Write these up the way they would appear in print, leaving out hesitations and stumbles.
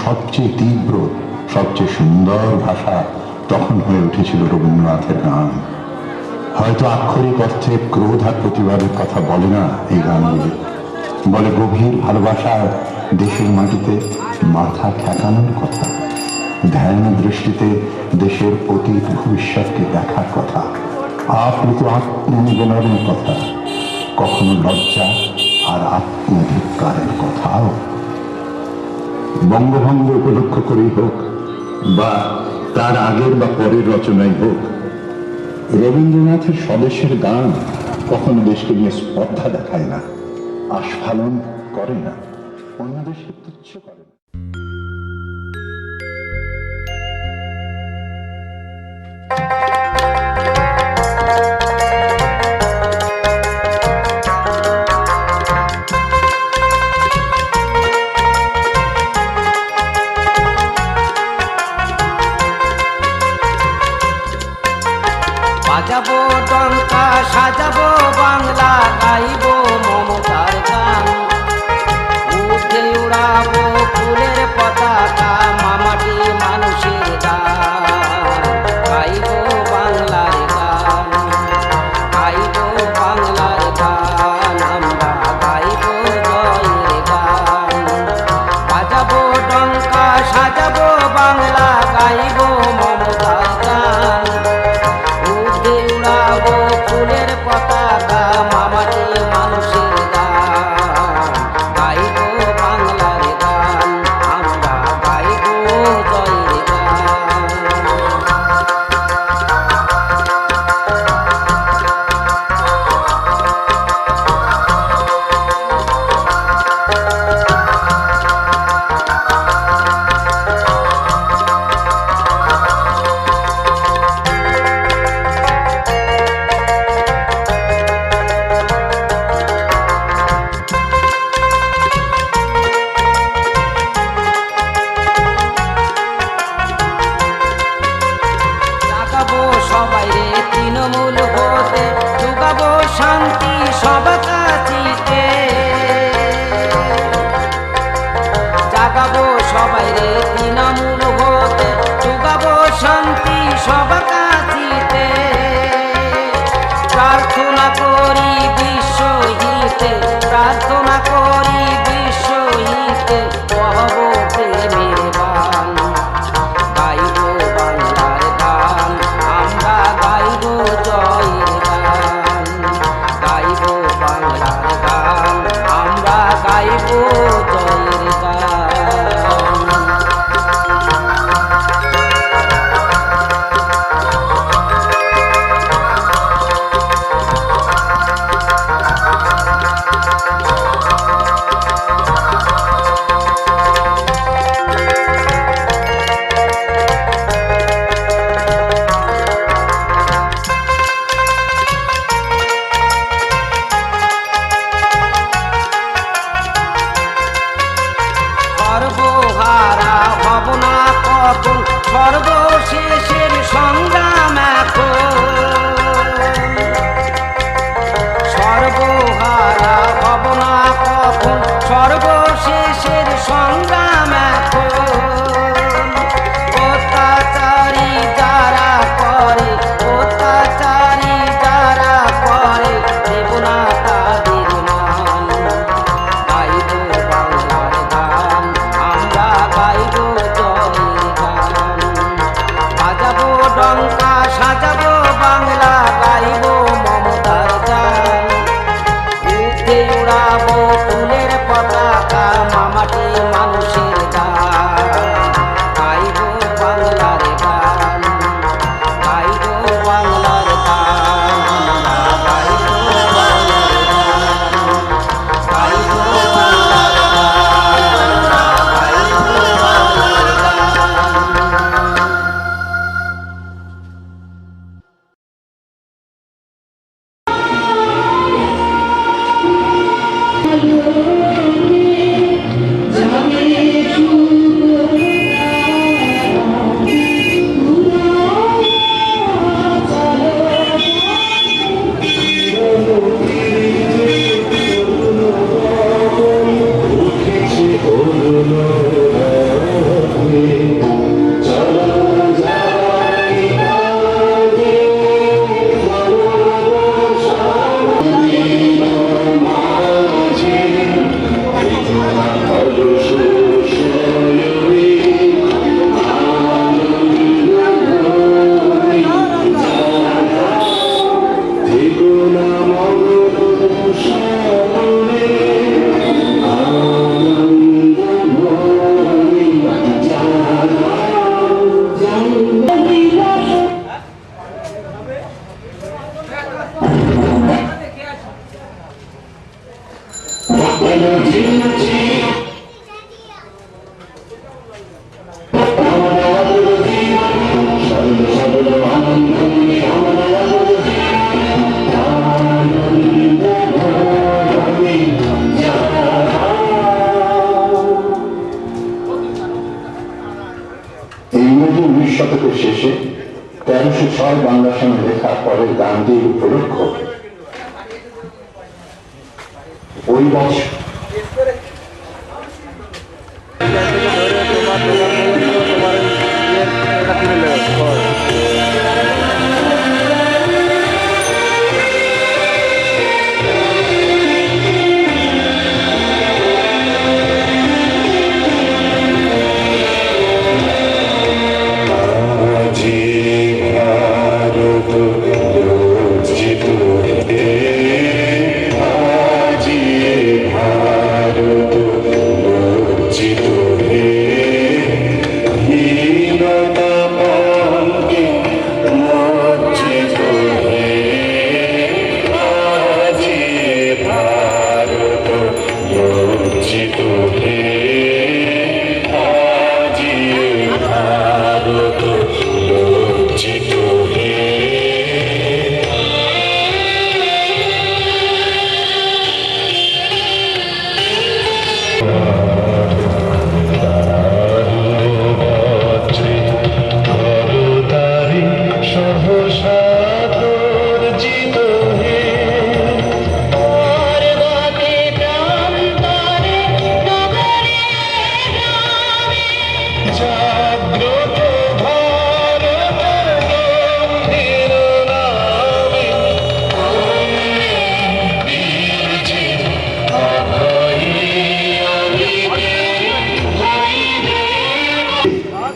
সবচেয়ে তীব্র, সবচেয়ে সুন্দর ভাষা তখন হয়ে উঠেছিল রবীন্দ্রনাথের গান। হয়তো আক্ষরিক অর্থে ক্রোধ আর প্রতিবাদের কথা বলে না এই গানগুলি, বলে গভীর ভালোবাসার, দেশের মাটিতে মাথা ঠেকানোর কথা, ধ্যান দৃষ্টিতে দেশের অতীত ভবিষ্যৎকে দেখার কথা, আপ্লুত আত্মনিবেদনের কথা, কখনো লজ্জা আর আত্মধিক্কারের কথাও। বঙ্গভঙ্গ উপলক্ষ করেই হোক বা তার আগের বা পরের রচনাই হোক, রবীন্দ্রনাথের স্বদেশের গান কখনো দেশকে নিয়ে স্পর্ধা দেখায় না, আস্ফালন করে না, অন্য দেশকে তুচ্ছ করে না। বাজাবো ডঙ্কা, সাজাবো বাংলা, গাইবো মমতার গান, উঠে উড়াবো ফুলের পতাকা, মামাটি মানুষের গান, গাইবো বাংলার গান, গাইবো বাংলার গান, আমরা গাইবো জয়ের গান। বাজাবো ডঙ্কা, সাজাবো বাংলা, গাইবো মমতার গান, উড়াবো ফুলের পতাকা, মামাটি মানুষের গান, গাইবো বাংলার গান, আমরা গাইবো জয়ের গান। সবাই রে তৃণমূল হতে, যুগাবো শান্তি সব কাছিতে, জাগাবো সবাই রে তৃণমূল হতে, যুগাবো শান্তি সব কাছিতে, প্রার্থনা করি বিশ্ব হিতে, প্রার্থনা করি বিশ্ব হিতে, কহবো প্রেমের গান, গাইবো বাংলার গান, আমরা গাইবো জয়ের গান, গাইবো বাংলার গান, আমরা গাইবো জয়ের গান। ইংরেজি 19 শতকের শেষে 1306 বাংলা সনে লেখা পরের গানটির উপলক্ষ ওই বছর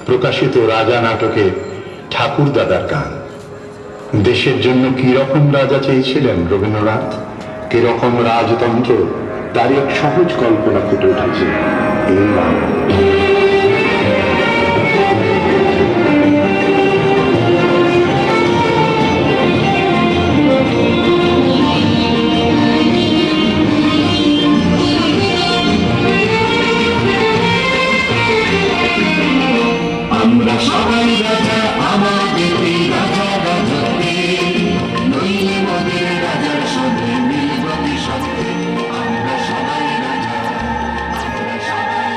প্রকাশিত রাজা নাটকে ঠাকুর দাদার গান। দেশের জন্য কি রকম রাজা চেয়েছিলেন রবীন্দ্রনাথ, কি রকম রাজতন্ত্র, তার এক সহজ কল্পনা ফুটে উঠেছে এই গান। আমরা সবাই রাজা, আমাদের এই রাজা রাজত্বে, নইলে মোদের রাজার সঙ্গে মিলব কি সত্যে। আমরা সবাই রাজা, আমরা সবাই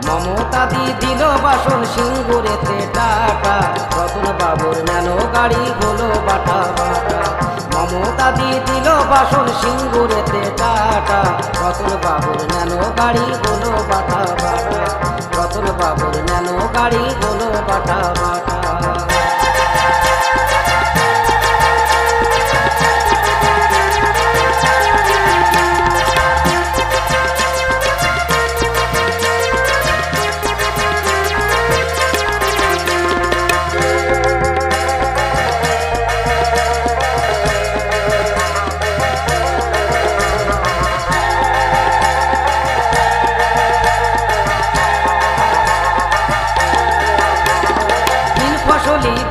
মমতা দি দিল বাসন সিঙ্গুরেতে টাটা, রতন বাবুর ন্যানো গাড়ি হলো বাটা বাটা। মমতা দি দিল বাসন সিঙ্গুরেতে টাটা, রতন বাবুর ন্যানো গাড়ি হলো বাটা বাটা। রতন বাবুর ন্যানো গাড়ি হলো বাটা বাটা।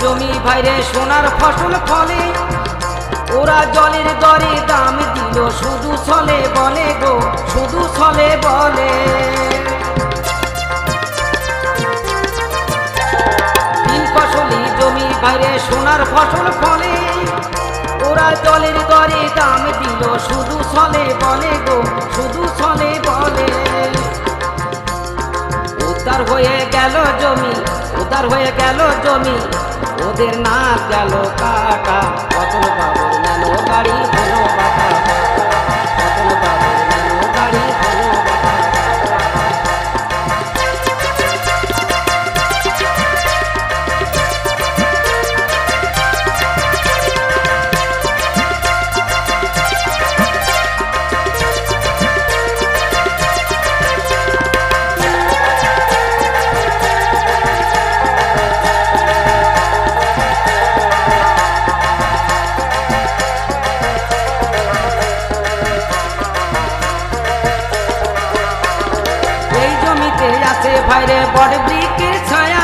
জমি ভাইরে সোনার ফসল ফলে, ওরা জলের দরে দাম দিল শুধু ছলে বলে গো, শুধু ছলে বলে। তিন ফসলি জমি ভাইরে সোনার ফসল ফলে, ওরা জলের দরে দাম দিল শুধু ছলে বলে গো, শুধু ছলে বলে। উদ্ধার হয়ে গেল জমি, উদ্ধার হয়ে গেল জমি, ওদের না গেল কাটা। রতন বাবুর ন্যানো গাড়ি হলো বাটা বাটা। রতন বাবুর ন্যানো গাড়ি হলো বাটা ভাইরে বট বৃক্ষের ছায়া,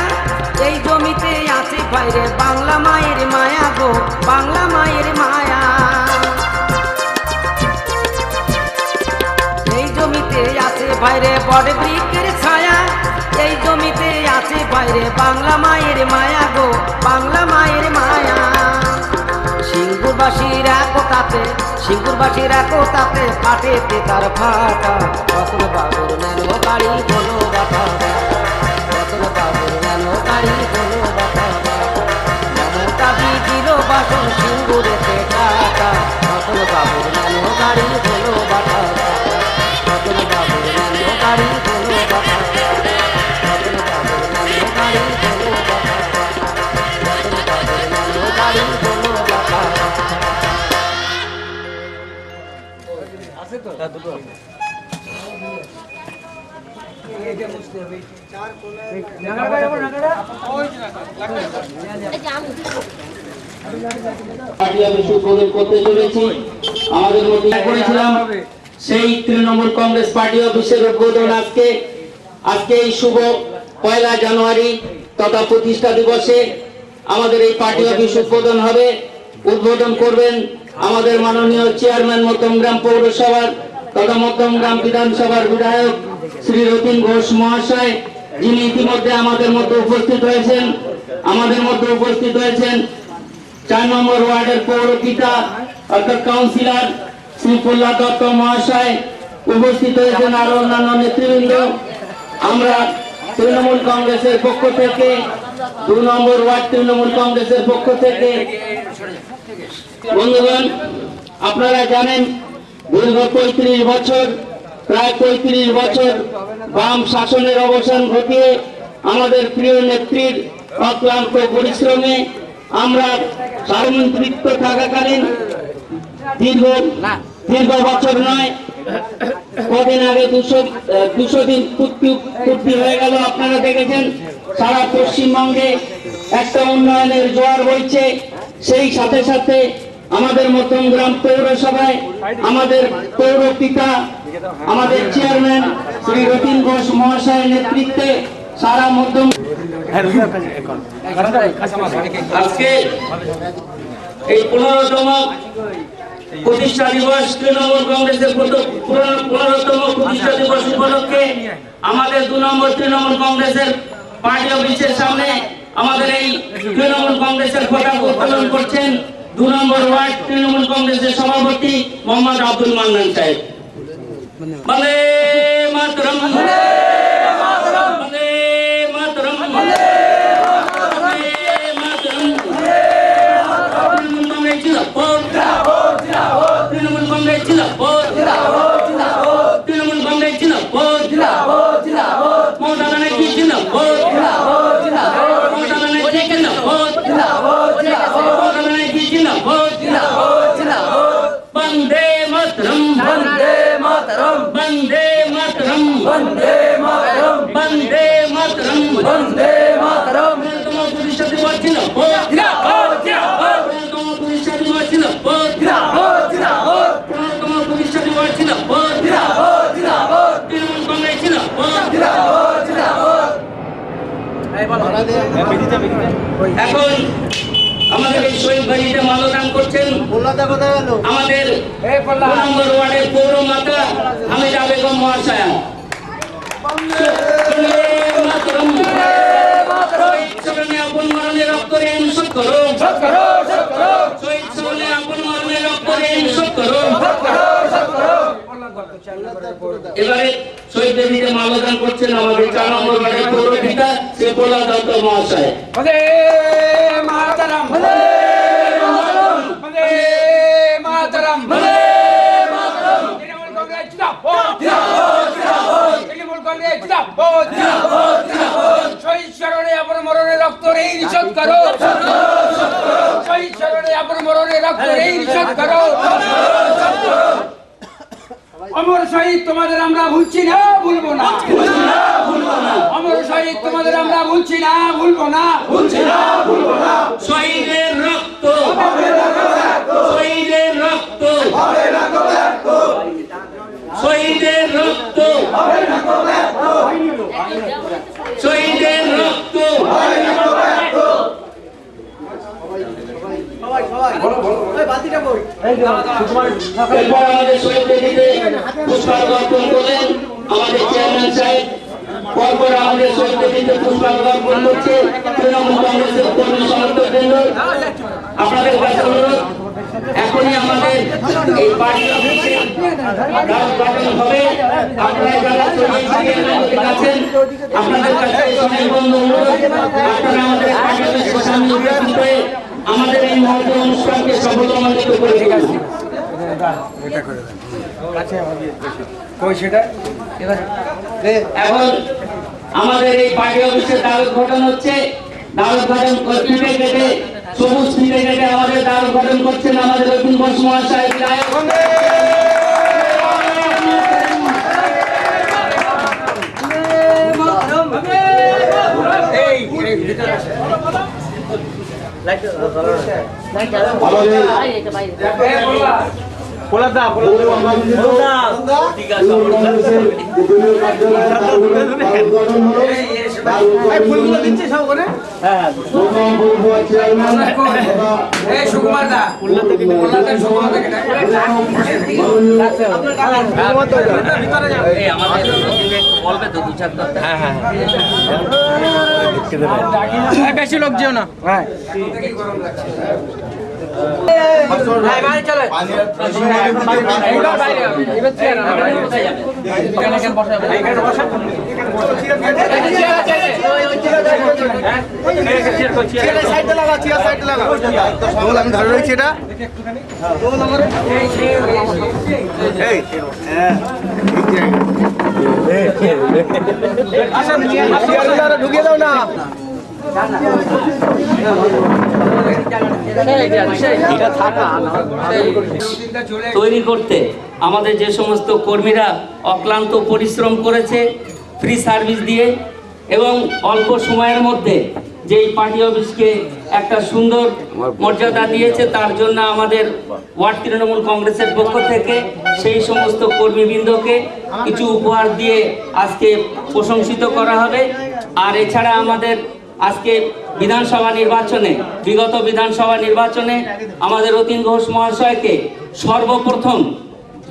এই জমিতে আছে ভাইরে বাংলা মায়ের মায়া গো, বাংলা মায়ের মায়া। এই জমিতে আছে ভাইরে বট বৃক্ষের ছায়া, এই জমিতে আছে ভাইরে বাংলা মায়ের মায়া গো, বাংলা মায়ের মায়া। সিঙ্গুরবাসীরা কোথাতে, সিঙ্গুরবাসীরা কোথাতে, ফাটেতে তার ফাটা, রতন বাবুর ন্যানো গাড়ি হলো বাটা, রতন বাবুর ন্যানো গাড়ি হলো বাটা। মমতা দি দিল বাসন সিঙ্গুরেতে টাটা, রতন বাবুর ন্যানো গাড়ি হলো বাটা, রতন বাবুর ন্যানো গাড়ি হলো বাটা, রতন বাবুর ন্যানো গাড়ি হলো বাটা, রতন বাবুর ন্যানো গাড়ি হলো বাটা। পার্টি অফিস উদ্বোধন করতে চলেছি। আমাদের মধ্যে করেছিলাম সেই তৃণমূল কংগ্রেস পার্টি অফিসের উদ্বোধন আজকে এই শুভ 1 জানুয়ারি তথা প্রতিষ্ঠা দিবসে আমাদের এই পার্টি অফিস উদ্বোধন হবে। উদ্বোধন করবেন আমাদের মাননীয় চেয়ারম্যান মধ্যমগ্রাম পৌরসভার তথা মধ্যমগ্রাম বিধানসভার বিধায়ক শ্রী রতিন ঘোষ মহাশয়, যিনি ইতিমধ্যে আমাদের মধ্যে উপস্থিত হয়েছেন। 4 নম্বর ওয়ার্ডের পৌরপিতা অর্থাৎ কাউন্সিলর শ্রী প্রহ্লাদ দত্ত মহাশয় উপস্থিত হয়েছেন, আরো অন্যান্য নেতৃবৃন্দ। আমরা তৃণমূল কংগ্রেসের পক্ষ থেকে 2 নম্বর ওয়ার্ড তৃণমূল কংগ্রেসের পক্ষ থেকে, বন্ধুগণ আপনারা জানেন দীর্ঘ 35 বছর, প্রায় 35 বছর বাম শাসনের অবসান ঘটিয়ে আমাদের প্রিয় নেত্রীর অক্লান্ত পরিশ্রমে আমরা সার্বমন্ত্রিত্ব থাকাকালীন দীর্ঘ বছর নয়, কদিন আগে 200 দিন পূর্তি হয়ে গেল। আপনারা দেখেছেন সারা পশ্চিমবঙ্গে একটা উন্নয়নের জোয়ার বইছে। সেই সাথে সাথে আমাদের মধ্যমগ্রাম পৌরসভায় আমাদের পৌরপিতা, আমাদের চেয়ারম্যান শ্রী রতিন ঘোষ মহাশয়ের নেতৃত্বে সারা মধ্যম আজকে এই 15তম প্রতিষ্ঠা দিবস তৃণমূল কংগ্রেসের 15তম প্রতিষ্ঠা দিবস উপলক্ষে আমাদের 2 নম্বর তৃণমূল কংগ্রেসের পার্টি অফিসের সামনে আমাদের এই তৃণমূল কংগ্রেসের পতাকা উত্তোলন করছেন 2 নম্বর ওয়ার্ড তৃণমূল কংগ্রেসের সভাপতি মোহাম্মদ আব্দুল মান্নান সাহেব। বন্দে মাতরম, বন্দে মাতরম, বন্দে মাতরম, বন্দে মাতরম। তৃণমূল কংগ্রেস জিন্দাবাদ, তৃণমূল কংগ্রেস জিন্দাবাদ, তৃণমূল কংগ্রেস জিন্দাবাদ, মমতা ব্যানার্জি জিন্দাবাদ, মমতা ব্যানার্জি জিন্দাবাদ, মমতা ব্যানার্জি জিন্দাবাদ। বন্দে মাতরম, বন্দে মাতরম, বন্দে মাতরম, বন্দে মাতরম, বন্দে মাতরম, বন্দে মাতরম। তোমার প্রতিষ্ঠা দিবস জিন্দাবাদ, জিন্দাবাদ, জিন্দাবাদ। তোমার প্রতিষ্ঠা দিবস জিন্দাবাদ, জিন্দাবাদ, জিন্দাবাদ। তোমার প্রতিষ্ঠা দিবস জিন্দাবাদ, জিন্দাবাদ, জিন্দাবাদ। তৃণমূল কংগ্রেস জিন্দাবাদ, জিন্দাবাদ, জিন্দাবাদ। এখন আমাদের এই শহীদ বাড়িতে মাল্যদান করছেন আমাদের 2 নম্বর ওয়ার্ডের পৌর মাতা হামিদা বেগম মহাশয়া। আপন মরণে রক্ত ঋণ শোধ করো, শহীদ সরণে আপন মরণে রক্ত ঋণ শোধ করো। এবারে শহীদ দেবীতে মাল্যদান করছেন আমাদের 4 নম্বর ওয়ার্ডের পৌরপিতা শ্রী প্রহ্লাদ দত্ত মহাশয়। মাতরম, বন্দে মাতরম, বন্দে মাতরম, বন্দে মাতরম। তৃণমূল কংগ্রেস জিন্দাবাদ, জিন্দাবাদ, জিন্দাবাদ। তৃণমূল কংগ্রেস জিন্দাবাদ, জিন্দাবাদ, জিন্দাবাদ। শহীদ স্মরণে আপন মরণে রক্ত ঋণ শোধ করো, শহীদ স্মরণে আপন মরণে রক্ত ঋণ শোধ করো। অমর শহীদ তোমাদের আমরা ভুলছি না, ভুলবো না, অমর শহীদ তোমাদের আমরা ভুলছি না, ভুলবো না, ভুলছি না, ভুলবো না। শহীদের রক্ত, শহীদের রক্ত, শহীদের রক্ত। এরপর আমাদের শহীদ বেদিতে পুষ্পার্ঘ্য অর্পণ করলেন আমাদের চেয়ারম্যান সাহেব। পরপর আমাদের শহীদ বেদিতে পুষ্পার্ঘ্য অর্পণ করছে তৃণমূল কংগ্রেসের কর্মী সমর্থকবৃন্দ। আপনাদের কাছে অনুরোধ, এখনই আমাদের এই পার্টি অফিসে রাত পাঠানো হবে। আপনারা যারা শহীদ বেদিতে আছেন, আপনাদের কাছে সনির্বন্ধ অনুরোধ, আপনারা আমাদের পার্টি অফিসের সামনে উপস্থিত হয়ে আমাদের এই মহৎ অনুষ্ঠানকে সফলমণ্ডিত করে তুলুন। এখন আমাদের এই পার্টি অফিসের দ্বার উদ্ঘাটন হচ্ছে। দ্বার উদ্ঘাটন ফিতে কেটে, সবুজ ফিতে কেটে আমাদের দ্বার উদ্ঘাটন করছেন আমাদের অর্জুন ঘোষ মহাশয় বিধায়ক। বেশি লোক যেও না। আমি ধরে রয়েছি এটা ঢুকিয়ে দাও না। তৈরি করতে আমাদের যে সমস্ত কর্মীরা অক্লান্ত পরিশ্রম করেছে ফ্রি সার্ভিস দিয়ে এবং অল্প সময়ের মধ্যে যে এই পার্টি অফিসকে একটা সুন্দর মর্যাদা দিয়েছে, তার জন্য আমাদের ওয়ার্ড তৃণমূল কংগ্রেসের পক্ষ থেকে সেই সমস্ত কর্মীবৃন্দকে কিছু উপহার দিয়ে আজকে প্রশংসিত করা হবে। আর এছাড়া আমাদের আজকে বিধানসভা নির্বাচনে, বিগত বিধানসভা নির্বাচনে আমাদের অতীন ঘোষ মহাশয়কে সর্বপ্রথম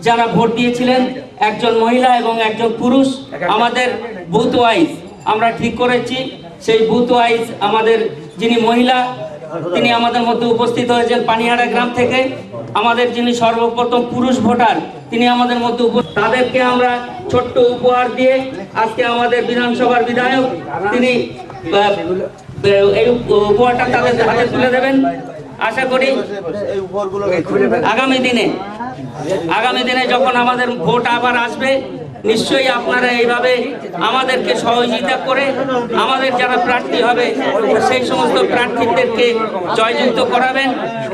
যারা ভোট দিয়েছিলেন, একজন মহিলা এবং একজন পুরুষ, আমাদের বুথ ওয়াইজ আমরা ঠিক করেছি সেই বুথ ওয়াইজ আমাদের যিনি মহিলা তিনি আমাদের মধ্যে উপস্থিত হয়েছেন পানিহারা গ্রাম থেকে। আমাদের যিনি সর্বপ্রথম পুরুষ ভোটার তিনি আমাদের মধ্যে তাদেরকে আমরা ছোট্ট উপহার দিয়ে আজকে আমাদের বিধানসভার বিধায়ক তিনি এই উপহারটা তাদের হাতে তুলে দেবেন। আশা করি আগামী দিনে যখন আমাদের ভোট আবার আসবে, নিশ্চয়ই আপনারা এইভাবে আমাদেরকে সহযোগিতা করে আমাদের যারা প্রার্থী হবে সেই সমস্ত প্রার্থীদেরকে জয়যুক্ত করাবেন,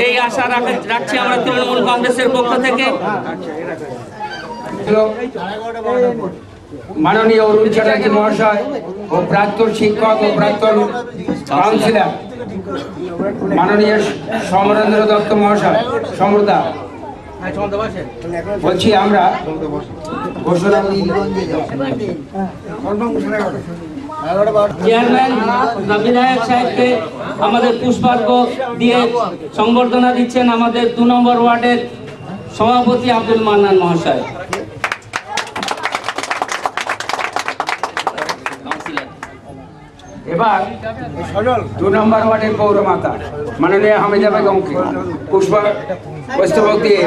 এই আশা রাখছি আমরা তৃণমূল কংগ্রেসের পক্ষ থেকে। মাননীয় অরুণ চ্যাটার্জি মহাশয় ও প্রাক্তন শিক্ষক ও প্রাক্তন কাউন্সিলর মাননীয় সমরেন্দ্র দত্ত মহাশয়, সমরদা, বলছি আমরা ঘোষণা চেয়ারম্যান বিধায়ক সাহেবকে আমাদের পুষ্পার্ঘ্য দিয়ে সংবর্ধনা দিচ্ছেন আমাদের 2 নম্বর ওয়ার্ডের সভাপতি আব্দুল মান্নান মহাশয়। এবার 2 নম্বর ওয়ার্ডের পৌরমাতা মাননীয় হামিদা বেগমকে পুষ্পস্তবক দিয়ে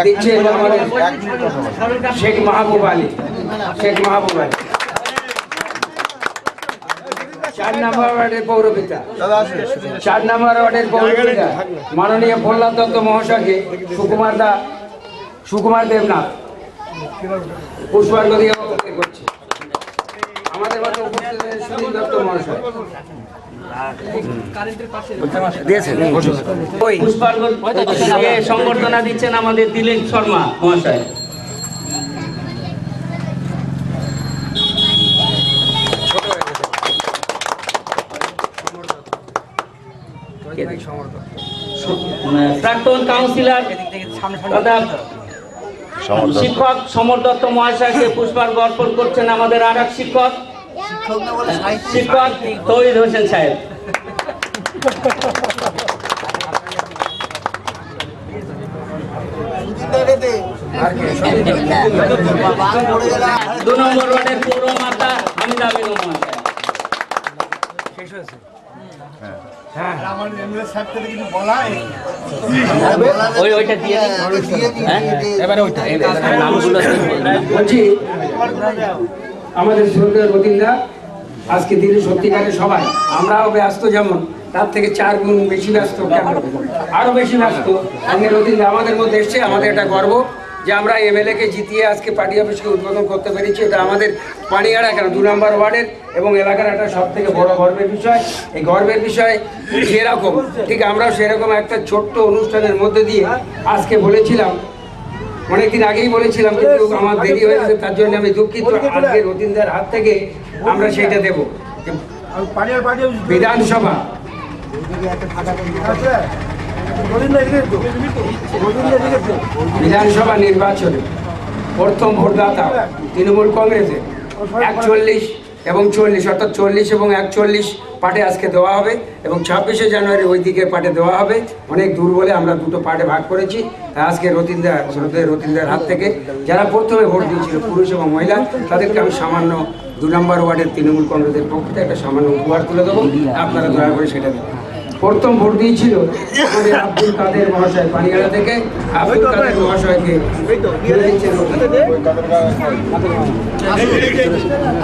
দিচ্ছে আমাদের শেখ মাহবুব আলী। 4 নম্বর ওয়ার্ডের পৌরপিতা মাননীয় প্রহ্লাদ দত্ত মহাশয়কে সুকুমার দেবনাথ পুষ্পার্ঘ্য দিয়ে বক্তব্য করছে। আমাদের মধ্যে উপস্থিত সুনীল দত্ত মহাশয় পুষ্পার্ঘ্য দিয়ে সংবর্ধনা দিচ্ছেন আমাদের দিলীপ শর্মা মহাশয়। প্রাক্তন কাউন্সিলর তথা শিক্ষক সমর দত্ত মহাশয়কে পুষ্পার্ঘ্য অর্পণ করছেন আমাদের আর এক শিক্ষক তৌহিদ হোসেন সাহেব। 2 নম্বর ওয়ার্ডের পৌর মাতা হামিদা বেগম মহাশয়। ওইটা দিয়ে নামগুলো বলছি আমাদের শ্রদ্ধেয় রতিনদা আজকে দিনে সত্যিকারের সবাই আমরাও ব্যস্ত, যেমন তার থেকে 4 গুণ বেশি ব্যস্ত, কেন আরো বেশি ব্যস্ত। আজকে রতিনদা আমাদের মধ্যে এসছে, আমাদের এটা গর্ব যে আমরা এমএলএ কে জিতিয়ে আজকে পার্টি অফিসকে উদ্বোধন করতে পেরেছি। এটা আমাদের পানিয়াড়া কেন 2 নম্বর ওয়ার্ডের এবং এলাকার একটা সব থেকে বড় গর্বের বিষয়। এই গর্বের বিষয় যেরকম ঠিক আমরাও সেরকম একটা ছোট্ট অনুষ্ঠানের মধ্যে দিয়ে আজকে বলেছিলাম, অনেকদিন আগেই বলেছিলাম, কিন্তু আমার দেরি হয়েছে, তার জন্য আমি দুঃখিত। আজকে রতিনদার হাত থেকে আমরা সেটা দেব। বিধানসভা বিধানসভা নির্বাচনে প্রথম ভোটদাতা তৃণমূল কংগ্রেসের 41 এবং 40 অর্থাৎ 40 এবং 41 পার্টে আজকে দেওয়া হবে এবং 26শে জানুয়ারি ওই দিকের পার্টে দেওয়া হবে। অনেক দূর বলে আমরা দুটো পার্টে ভাগ করেছি। তাই আজকে রতিনদার হাত থেকে যারা প্রথমে ভোট দিয়েছিল পুরুষ এবং মহিলা, তাদেরকে আমি সামান্য 2 নম্বর ওয়ার্ডের তৃণমূল কংগ্রেসের পক্ষ থেকে একটা সামান্য উপহার তুলে দেবো, আপনারা দয়া করে সেটা দেবেন। প্রথম ভোট দিয়েছিল আমাদের আব্দুল কাদের মহাশয় পানিয়াড়া থেকে। আব্দুল কাদের মহাশয়কে তুলে দিচ্ছেন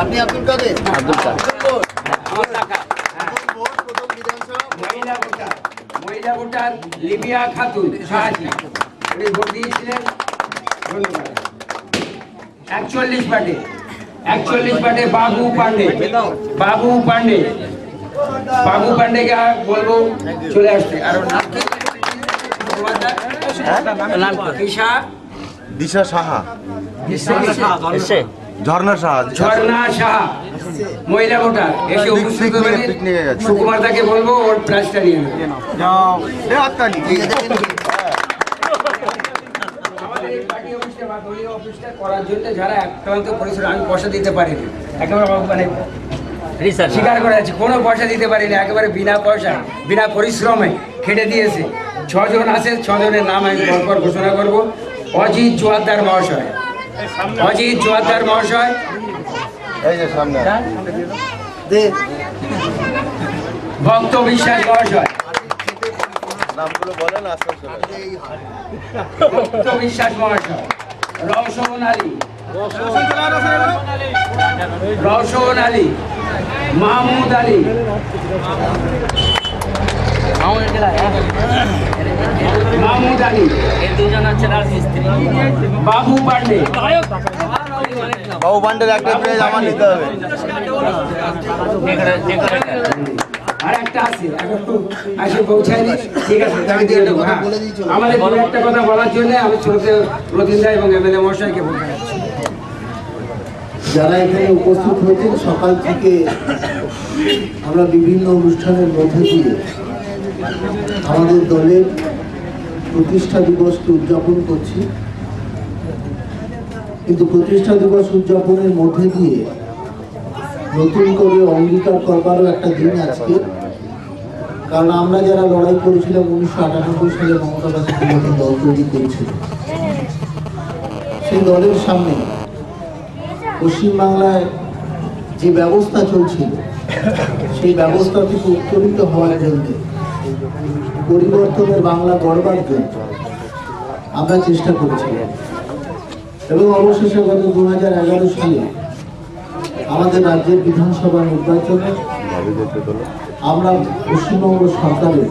আপনি আব্দুল কাদের? মহিলা ভোটার লিবিয়া খাতুন শাহাজি, উনি ভোট দিয়েছিলেন। ধন্যবাদ। 41 পার্টে বাবু পান্ডেকে বলবো চলে আসতে। আর নাম কি? দিশা সাহা, ঝর্ণা সাহা, ঝর্ণা সাহা মহিলা ভোটার এসে উপস্থিত হবেন। সুকুমার দাকে বলবো ওর প্রাইজটা নিয়ে নেবে। আমাদের এই পার্টি অফিসটা বা দলীয় অফিসটা করার জন্য যারা একান্ত পরিশ্রম, আমি পয়সা দিতে পারিনি, একেবারে মানে স্বীকার করে যাচ্ছি, কোনো পয়সা দিতে পারিনি, একেবারে বিনা পয়সায় বিনা পরিশ্রমে খেটে দিয়েছে। 6 জন আছে, 6 জনের নাম আমি পরপর ঘোষণা করব। অজিত জোয়ারদার মহাশয়, এই যে সামনে ভক্ত বিশ্বাস মহাশয়, নামগুলো বলেন আস্তে আস্তে। ভক্ত বিশ্বাস মহাশয়, রওশন আলী, মাহমুদ আলী, এই দুজন হচ্ছে রাজমিস্ত্রি। বাবু পান্ডে, বাবু পান্ডের একটা পেজ আমার নিতে হবে। আর একটা আছে এখন তো আসে পৌঁছায়নি, ঠিক আছে আমি দিয়ে দেবো। হ্যাঁ, আমাদের বড় একটা কথা বলার জন্য আমি ছোটতে রতিনদা এবং এমএলএ মহাশয়কে বলতে যাচ্ছি। যারা এখানে উপস্থিত হয়েছেন, সকাল থেকে আমরা বিভিন্ন অনুষ্ঠানের মধ্যে দিয়ে আমাদের দলের প্রতিষ্ঠা দিবসকে উদযাপন করছি। কিন্তু প্রতিষ্ঠা দিবস উদযাপনের মধ্যে দিয়ে নতুন করে অঙ্গীকার করবারও একটা দিন আজকে। কারণ আমরা যারা লড়াই করেছিলাম 1998 সালে মমতা বন্দ্যোপাধ্যায় দল তৈরি করেছিল, সেই দলের সামনে পশ্চিমবাংলায় যে ব্যবস্থা চলছিল, সেই ব্যবস্থা থেকে উত্তরিত হওয়ার জন্য, পরিবর্তনের বাংলা গড়বার জন্য আমরা চেষ্টা করেছিলাম। এবং অবশেষে গত 2011 সালে আমাদের রাজ্যের বিধানসভা নির্বাচনে আমরা পশ্চিমবঙ্গ সরকারের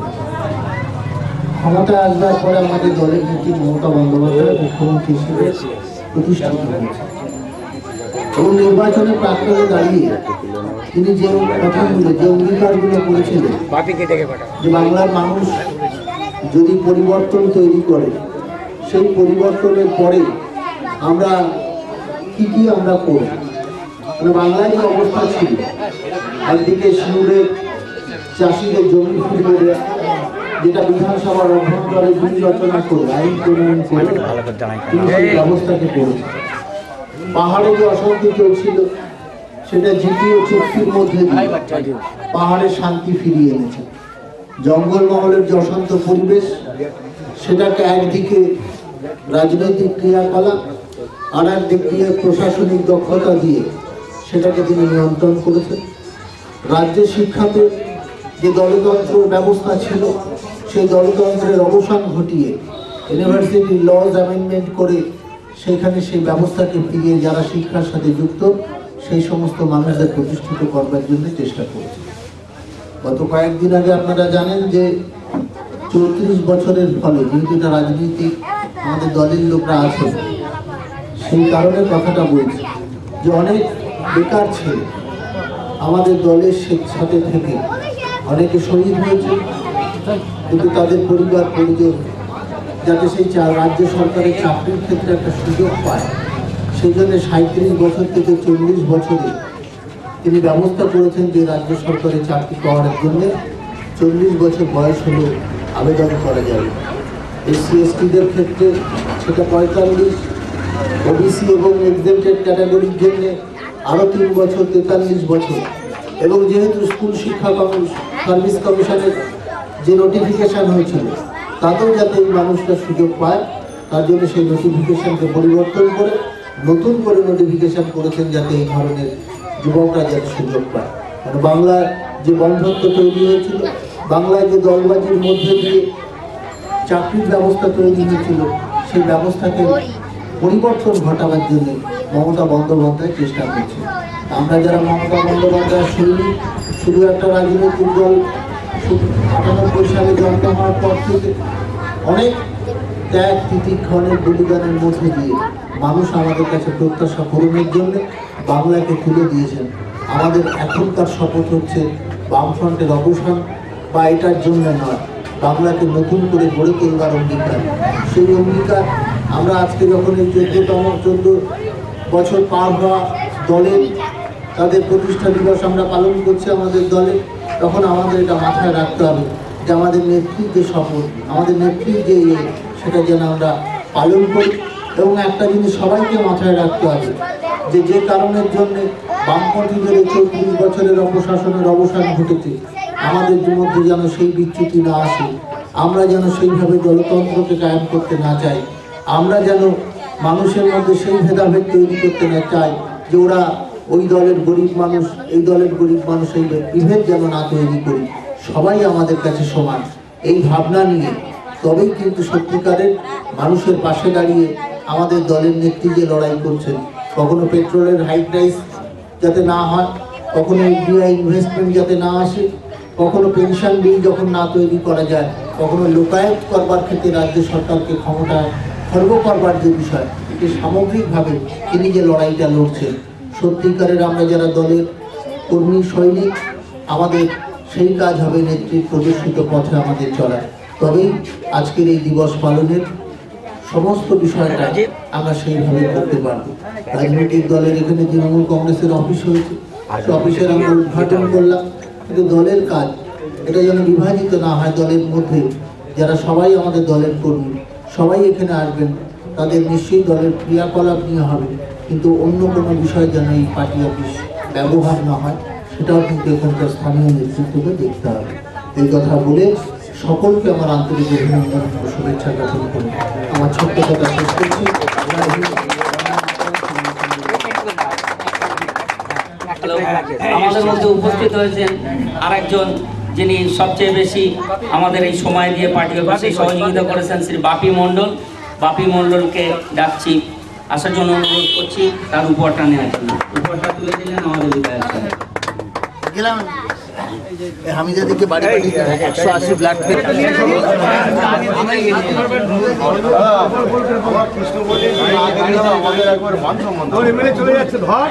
ক্ষমতায় আসবার পরে আমাদের দলের নেত্রী মমতা বন্দ্যোপাধ্যায় মুখ্যমন্ত্রী হিসেবে প্রতিষ্ঠিত হয়েছে। এবং নির্বাচনে প্রাক্কালে দাঁড়িয়ে তিনি যে কথাগুলো, যে অঙ্গীকারগুলো করেছিলেন যে বাংলার মানুষ যদি পরিবর্তন তৈরি করে, সেই পরিবর্তনের পরে আমরা কি আমরা করব। মানে বাংলায় যে অবস্থা ছিল, একদিকে সিঙ্গুরের চাষিদের জমি ফিরিয়ে দেওয়া, যেটা বিধানসভার অভ্যন্তরে বিল রচনা করে আইন প্রণয়ন করে তিনি সেই ব্যবস্থাকে করেছেন। পাহাড়ে যে অশান্তি চলছিল, সেটা জিটিও চুক্তির মধ্যে দিয়ে পাহাড়ে শান্তি ফিরিয়ে এনেছে। জঙ্গলমহলের যে অশান্ত পরিবেশ, সেটাকে একদিকে রাজনৈতিক ক্রিয়াকলাপ, আর একদিক দিয়ে প্রশাসনিক দক্ষতা দিয়ে সেটাকে তিনি নিয়ন্ত্রণ করেছেন। রাজ্যের শিক্ষাতে যে দলতন্ত্র ব্যবস্থা ছিল সেই দলতন্ত্রের অবসান ঘটিয়ে ইউনিভার্সিটি লজ অ্যামেন্ডমেন্ট করে সেখানে সেই ব্যবস্থাকে ফিরিয়ে যারা শিক্ষার সাথে যুক্ত সেই সমস্ত মানুষদের প্রতিষ্ঠিত করবার জন্য চেষ্টা করেছে। গত কয়েকদিন আগে আপনারা জানেন যে 34 বছরের ফলে যেহেতু এটা রাজনীতিক আমাদের দলের লোকরা আছে সেই কারণে কথাটা বলছি যে অনেক বেকার ছেলে আমাদের দলের সাথে থেকে অনেকে শহীদ হয়েছে, কিন্তু তাদের পরিবার পরিজন যাতে সেই রাজ্য সরকারের চাকরির ক্ষেত্রে একটা সুযোগ পায় সেই জন্য 37 বছর থেকে 40 বছরে তিনি ব্যবস্থা করেছেন যে রাজ্য সরকারের চাকরি পাওয়ার জন্য 40 বছর বয়স হলেও আবেদন করা যাবে। এসসি এসটিদের ক্ষেত্রে সেটা 45, ওবিসি এবং এক্সেম্পটেড ক্যাটাগরির জন্য আরও 3 বছর 43 বছর। এবং যেহেতু স্কুল শিক্ষা সার্ভিস কমিশনের যে নোটিফিকেশান হয়েছিল তাতেও যাতে এই মানুষরা সুযোগ পায় তার জন্য সেই নোটিফিকেশানকে পরিবর্তন করে নতুন করে নোটিফিকেশান করেছেন যাতে এই ধরনের যুবকরা যাতে সুযোগ পায়। মানে বাংলায় যে বন্ধত্ব তৈরি হয়েছিল, বাংলায় যে দলবাজির মধ্যে দিয়ে চাকরির ব্যবস্থা তৈরি হয়েছিল সেই ব্যবস্থাকে পরিবর্তন ঘটাবার জন্য মমতা বন্দ্যোপাধ্যায় চেষ্টা করছে। আমরা যারা মমতা বন্দ্যোপাধ্যায় শুধু একটা রাজনৈতিক দল 98 সালে জন্ম হওয়ার পর থেকে অনেক ত্যাগ তিতিক্ষণের বলিদানের মধ্যে দিয়ে মানুষ আমাদের কাছে প্রত্যাশা পূরণের জন্য বাংলাকে তুলে দিয়েছেন। আমাদের এখনকার শপথ হচ্ছে বামফ্রন্টের অবসান বা এটার জন্য নয়, বাংলাকে নতুন করে গড়ে তোলবার অঙ্গীকার। সেই অঙ্গীকার আমরা আজকে যখন এই 14 বছর পার হওয়া দলের তাদের প্রতিষ্ঠা দিবস আমরা পালন করছি আমাদের দলে, তখন আমাদের এটা মাথায় রাখতে হবে যে আমাদের নেত্রীর যে শপথ, আমাদের নেত্রীর যে সেটা যেন আমরা পালন করি। এবং একটা জিনিস সবাইকে মাথায় রাখতে হবে যে কারণের জন্যে বামপন্থীদের এই 34 বছরের অপশাসনের অবসান ঘটেছে, আমাদের মধ্যে যেন সেই বিচ্যুতি না আসে, আমরা যেন সেইভাবে দলতন্ত্রকে কায়েম করতে না চাই, আমরা যেন মানুষের মধ্যে সেই ভেদাভেদ তৈরি করতে না চাই যে ওরা ওই দলের গরিব মানুষ এই দলের গরিব মানুষ, এই বিভেদ যেন না তৈরি করি। সবাই আমাদের কাছে সমান, এই ভাবনা নিয়ে তবেই কিন্তু সত্যিকারের মানুষের পাশে দাঁড়িয়ে আমাদের দলের নেত্রী যে লড়াই করছেন। কখনো পেট্রোলের হাই প্রাইস যাতে না হয়, কখনো এফডিআই ইনভেস্টমেন্ট যাতে না আসে, কখনো পেনশন বিল যখন না তৈরি করা যায়, কখনো লোকায়ত করবার ক্ষেত্রে রাজ্য সরকারকে ক্ষমতায় খর্ব করবার যে বিষয়, এটি সামগ্রিকভাবে তিনি যে লড়াইটা লড়ছেন, সত্যিকারের আমরা যারা দলের কর্মী সৈনিক আমাদের সেই কাজ হবে নেত্রীর প্রদর্শিত পথে আমাদের চলা। তবেই আজকের এই দিবস পালনের সমস্ত বিষয়টা আমরা সেইভাবে করতে পারবো। রাজনৈতিক দলের এখানে তৃণমূল কংগ্রেসের অফিস হয়েছে, সেই অফিসের আমরা উদ্ঘাটন করলাম, কিন্তু দলের কাজ এটা যেন বিভাজিত না হয়। দলের মধ্যে যারা সবাই আমাদের দলের কর্মী সবাই এখানে আসবেন, তাদের নিশ্চয়ই দলের ক্রিয়াকলাপ নিয়ে হবে, কিন্তু অন্য কোনো বিষয় যেন এই পার্টি অফিস ব্যবহার না হয় সেটাও কিন্তু এখানকার স্থানীয় নেতৃত্বকে দেখতে হবে। এই কথা বলে সকলকে আমার আন্তরিক অভিনন্দন ও শুভেচ্ছা জ্ঞাপন করি আমার ছোট্ট কথা শেষ করছি। আমাদের মধ্যে উপস্থিত হয়েছেন আরেকজন যিনি সবচেয়ে বেশি আমাদের এই সময় দিয়ে পার্টি অফিসে সহযোগিতা করেছেন, শ্রী বাপি মণ্ডল। বাপি মণ্ডলকে ডাকছি, আসার জন্য অনুরোধ করছি, তার উপহারটা নেওয়ার জন্য। উপহারটা তুলে দিলেন আমাদের বিধায়ক সাহেব। গেলাম হামিদাদিকে বাড়ি 180 ব্লাড চলে যাচ্ছে ধর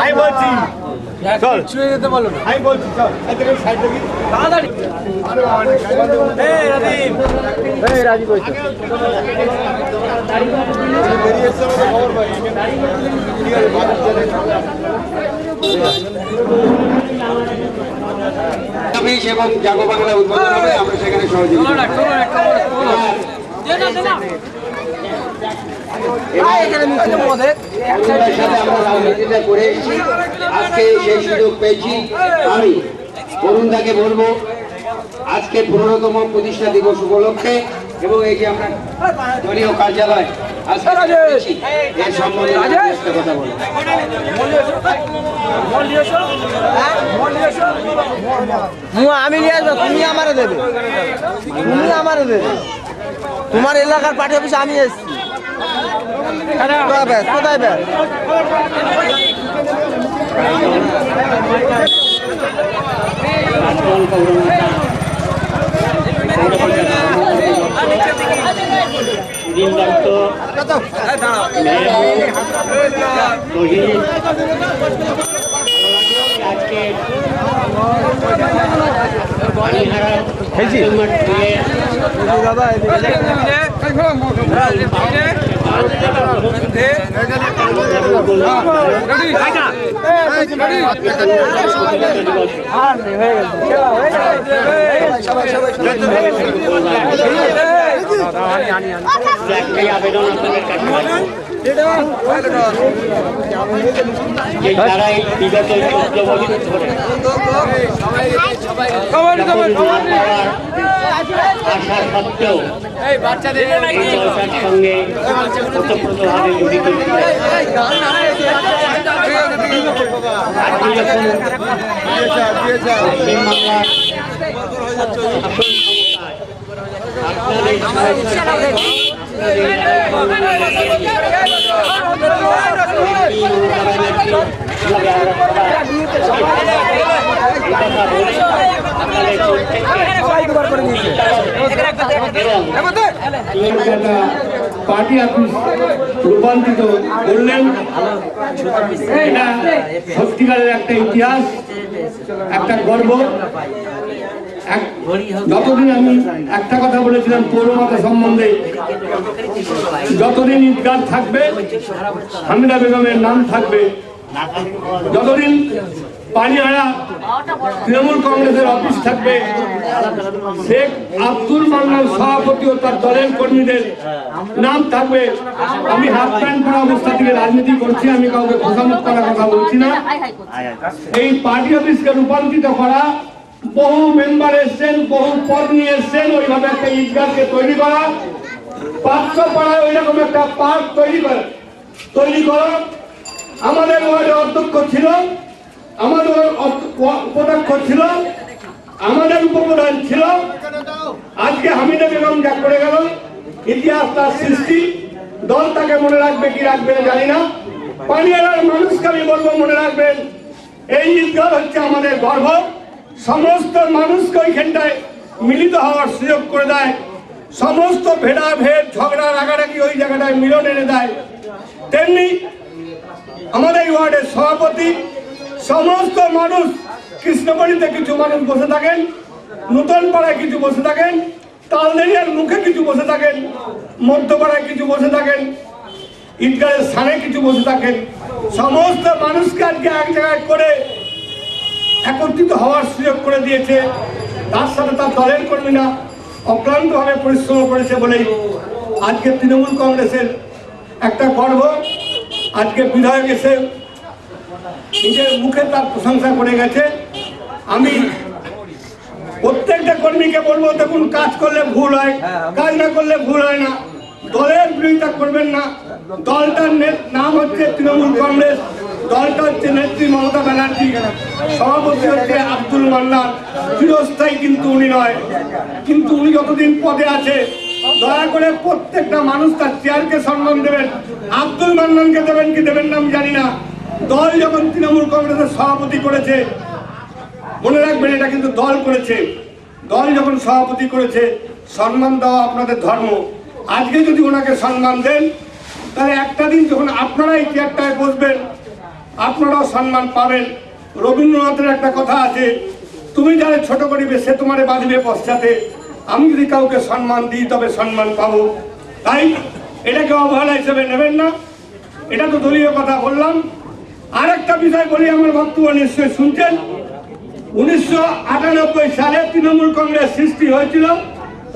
আমি বলছি চল ছুঁয়ে যেতে বলো না, আমি বলছি চল সাইড দেখি তাড়াতাড়ি। রাজীব খবর পাই এবং জাগো বাংলা উদ্বোধন হবে, আমরা সেখানে সহযোগিতা করে আজকে সেই সুযোগ পেয়েছি। আমি অরুণদাকে বলবো আজকে 15তম প্রতিষ্ঠা দিবস উপলক্ষে এবং এই যে আমরা দলীয় কার্যালয় আজকে করেছি, এর সম্বন্ধে একটা কথা বলি। আমি নিয়ে আসবো, তুমি আমারে দেবে, তুমি আমারে দেবে। তোমার এলাকার পার্টি অফিসে আমি এসেছি। কোথায় ব্যাস? একটাই আবেদন আপনাদের কাছে যে যারা এই বিগত 14 বছর ধরে আশা সত্ত্বেও এই দলটার সঙ্গে ওতপ্রোতভাবে জড়িত ছিলেন, আজকে যখন পশ্চিমবাংলার আসল ক্ষমতায় আপনাদের পার্টি অফিস রূপান্তরিত করলেন, এটা সত্যিকারের একটা ইতিহাস, একটা গর্ব। যতদিন আমি একটা কথা বলেছিলাম পৌরমাতা সম্বন্ধে, যতদিন ঈদগাহ থাকবে হামিদা বেগমের নাম থাকবে, যতদিন পানিহারা তৃণমূল কংগ্রেসের অফিস থাকবে শেখ আব্দুল মান্নান সভাপতি ও তার দলের কর্মীদের নাম থাকবে। আমি হাফ প্যান্ট পরা অবস্থা থেকে রাজনীতি করছি, আমি কাউকে খোসামত করার কথা বলছি না। এই পার্টি অফিসকে রূপান্তরিত করা, বহু মেম্বার এসছেন, বহু পদ নিয়ে এসছেন, ওইভাবে একটা ঈদগাহকে তৈরি করা, 500 পাড়ায় ওই রকম একটা পার্ক তৈরি করা। আমাদের ওয়ার্ডে অধ্যক্ষ ছিল, আমাদের উপাধ্যক্ষ ছিল, আমাদের উপপ্রধান ছিল। আজকে হামিদা বেগম যা করে গেল, ইতিহাস তার সৃষ্টি, দল তাকে মনে রাখবে কি রাখবে না জানি না। পানিয়ালার মানুষকে আমি বলবো মনে রাখবেন, এই ঈদগাহ হচ্ছে আমাদের গর্ব। সমস্ত মানুষকে ওইখানটায় মিলিত হওয়ার সুযোগ করে দেয়, সমস্ত ভেদাভেদ ঝগড়া রাগারাগি ওই জায়গাটায় মিলন এনে দেয়। তেমনি আমাদের এই ওয়ার্ডের সভাপতি, সমস্ত মানুষ, কৃষ্ণবাড়িতে কিছু মানুষ বসে থাকেন, নূতন পাড়ায় কিছু বসে থাকেন, তালদেরিয়ার মুখে কিছু বসে থাকেন, মধ্যপাড়ায় কিছু বসে থাকেন, ঈদগাহের স্থানে কিছু বসে থাকেন। সমস্ত মানুষকে আজকে এক জায়গায় করে একত্রিত হওয়ার সুযোগ করে দিয়েছে। তার সাথে তার দলের কর্মীরা অক্লান্তভাবে পরিশ্রম করেছে বলেই আজকে তৃণমূল কংগ্রেসের একটা গর্ব। আজকে বিধায়ক এসে নিজের মুখে তার প্রশংসা করে গেছে। আমি প্রত্যেকটা কর্মীকে বলবো, দেখুন কাজ করলে ভুল হয়, কাজ না করলে ভুল হয় না। দলের বিরোধিতা করবেন না। দলটার নাম হচ্ছে তৃণমূল কংগ্রেস, দলটা হচ্ছে নেত্রী মমতা ব্যানার্জি, সভাপতি হচ্ছে আব্দুল মান্নান। চিরস্থায়ী কিন্তু উনি নয়, কিন্তু উনি যতদিন পদে আছে দয়া করে প্রত্যেকটা মানুষ তার চেয়ারকে সম্মান দেবেন। আব্দুল মান্নানকে দেবেন কি দেবেন না আমি জানি না। দল যখন তৃণমূল কংগ্রেসের সভাপতি করেছে, মনে রাখবেন এটা কিন্তু দল করেছে, দল যখন সভাপতি করেছে, সম্মান দেওয়া আপনাদের ধর্ম। আজকে যদি ওনাকে সম্মান দেন, তাহলে একটা দিন যখন আপনারা এই চেয়ারটায় বসবেন, আপনারাও সম্মান পাবেন। রবীন্দ্রনাথের একটা কথা আছে, তুমি যারা ছোট করিবে সে তোমারে বাঁধবে পশ্চাতে। আমি যদি কাউকে সম্মান দিই তবে সম্মান পাবো। তাই এটাকে অবহেলা হিসেবে নেবেন না। এটা তো দলীয় কথা বললাম। আর একটা বিষয় বলি, আমার বক্তব্য নিশ্চয়ই শুনছেন। 1998 সালে তৃণমূল কংগ্রেস সৃষ্টি হয়েছিল।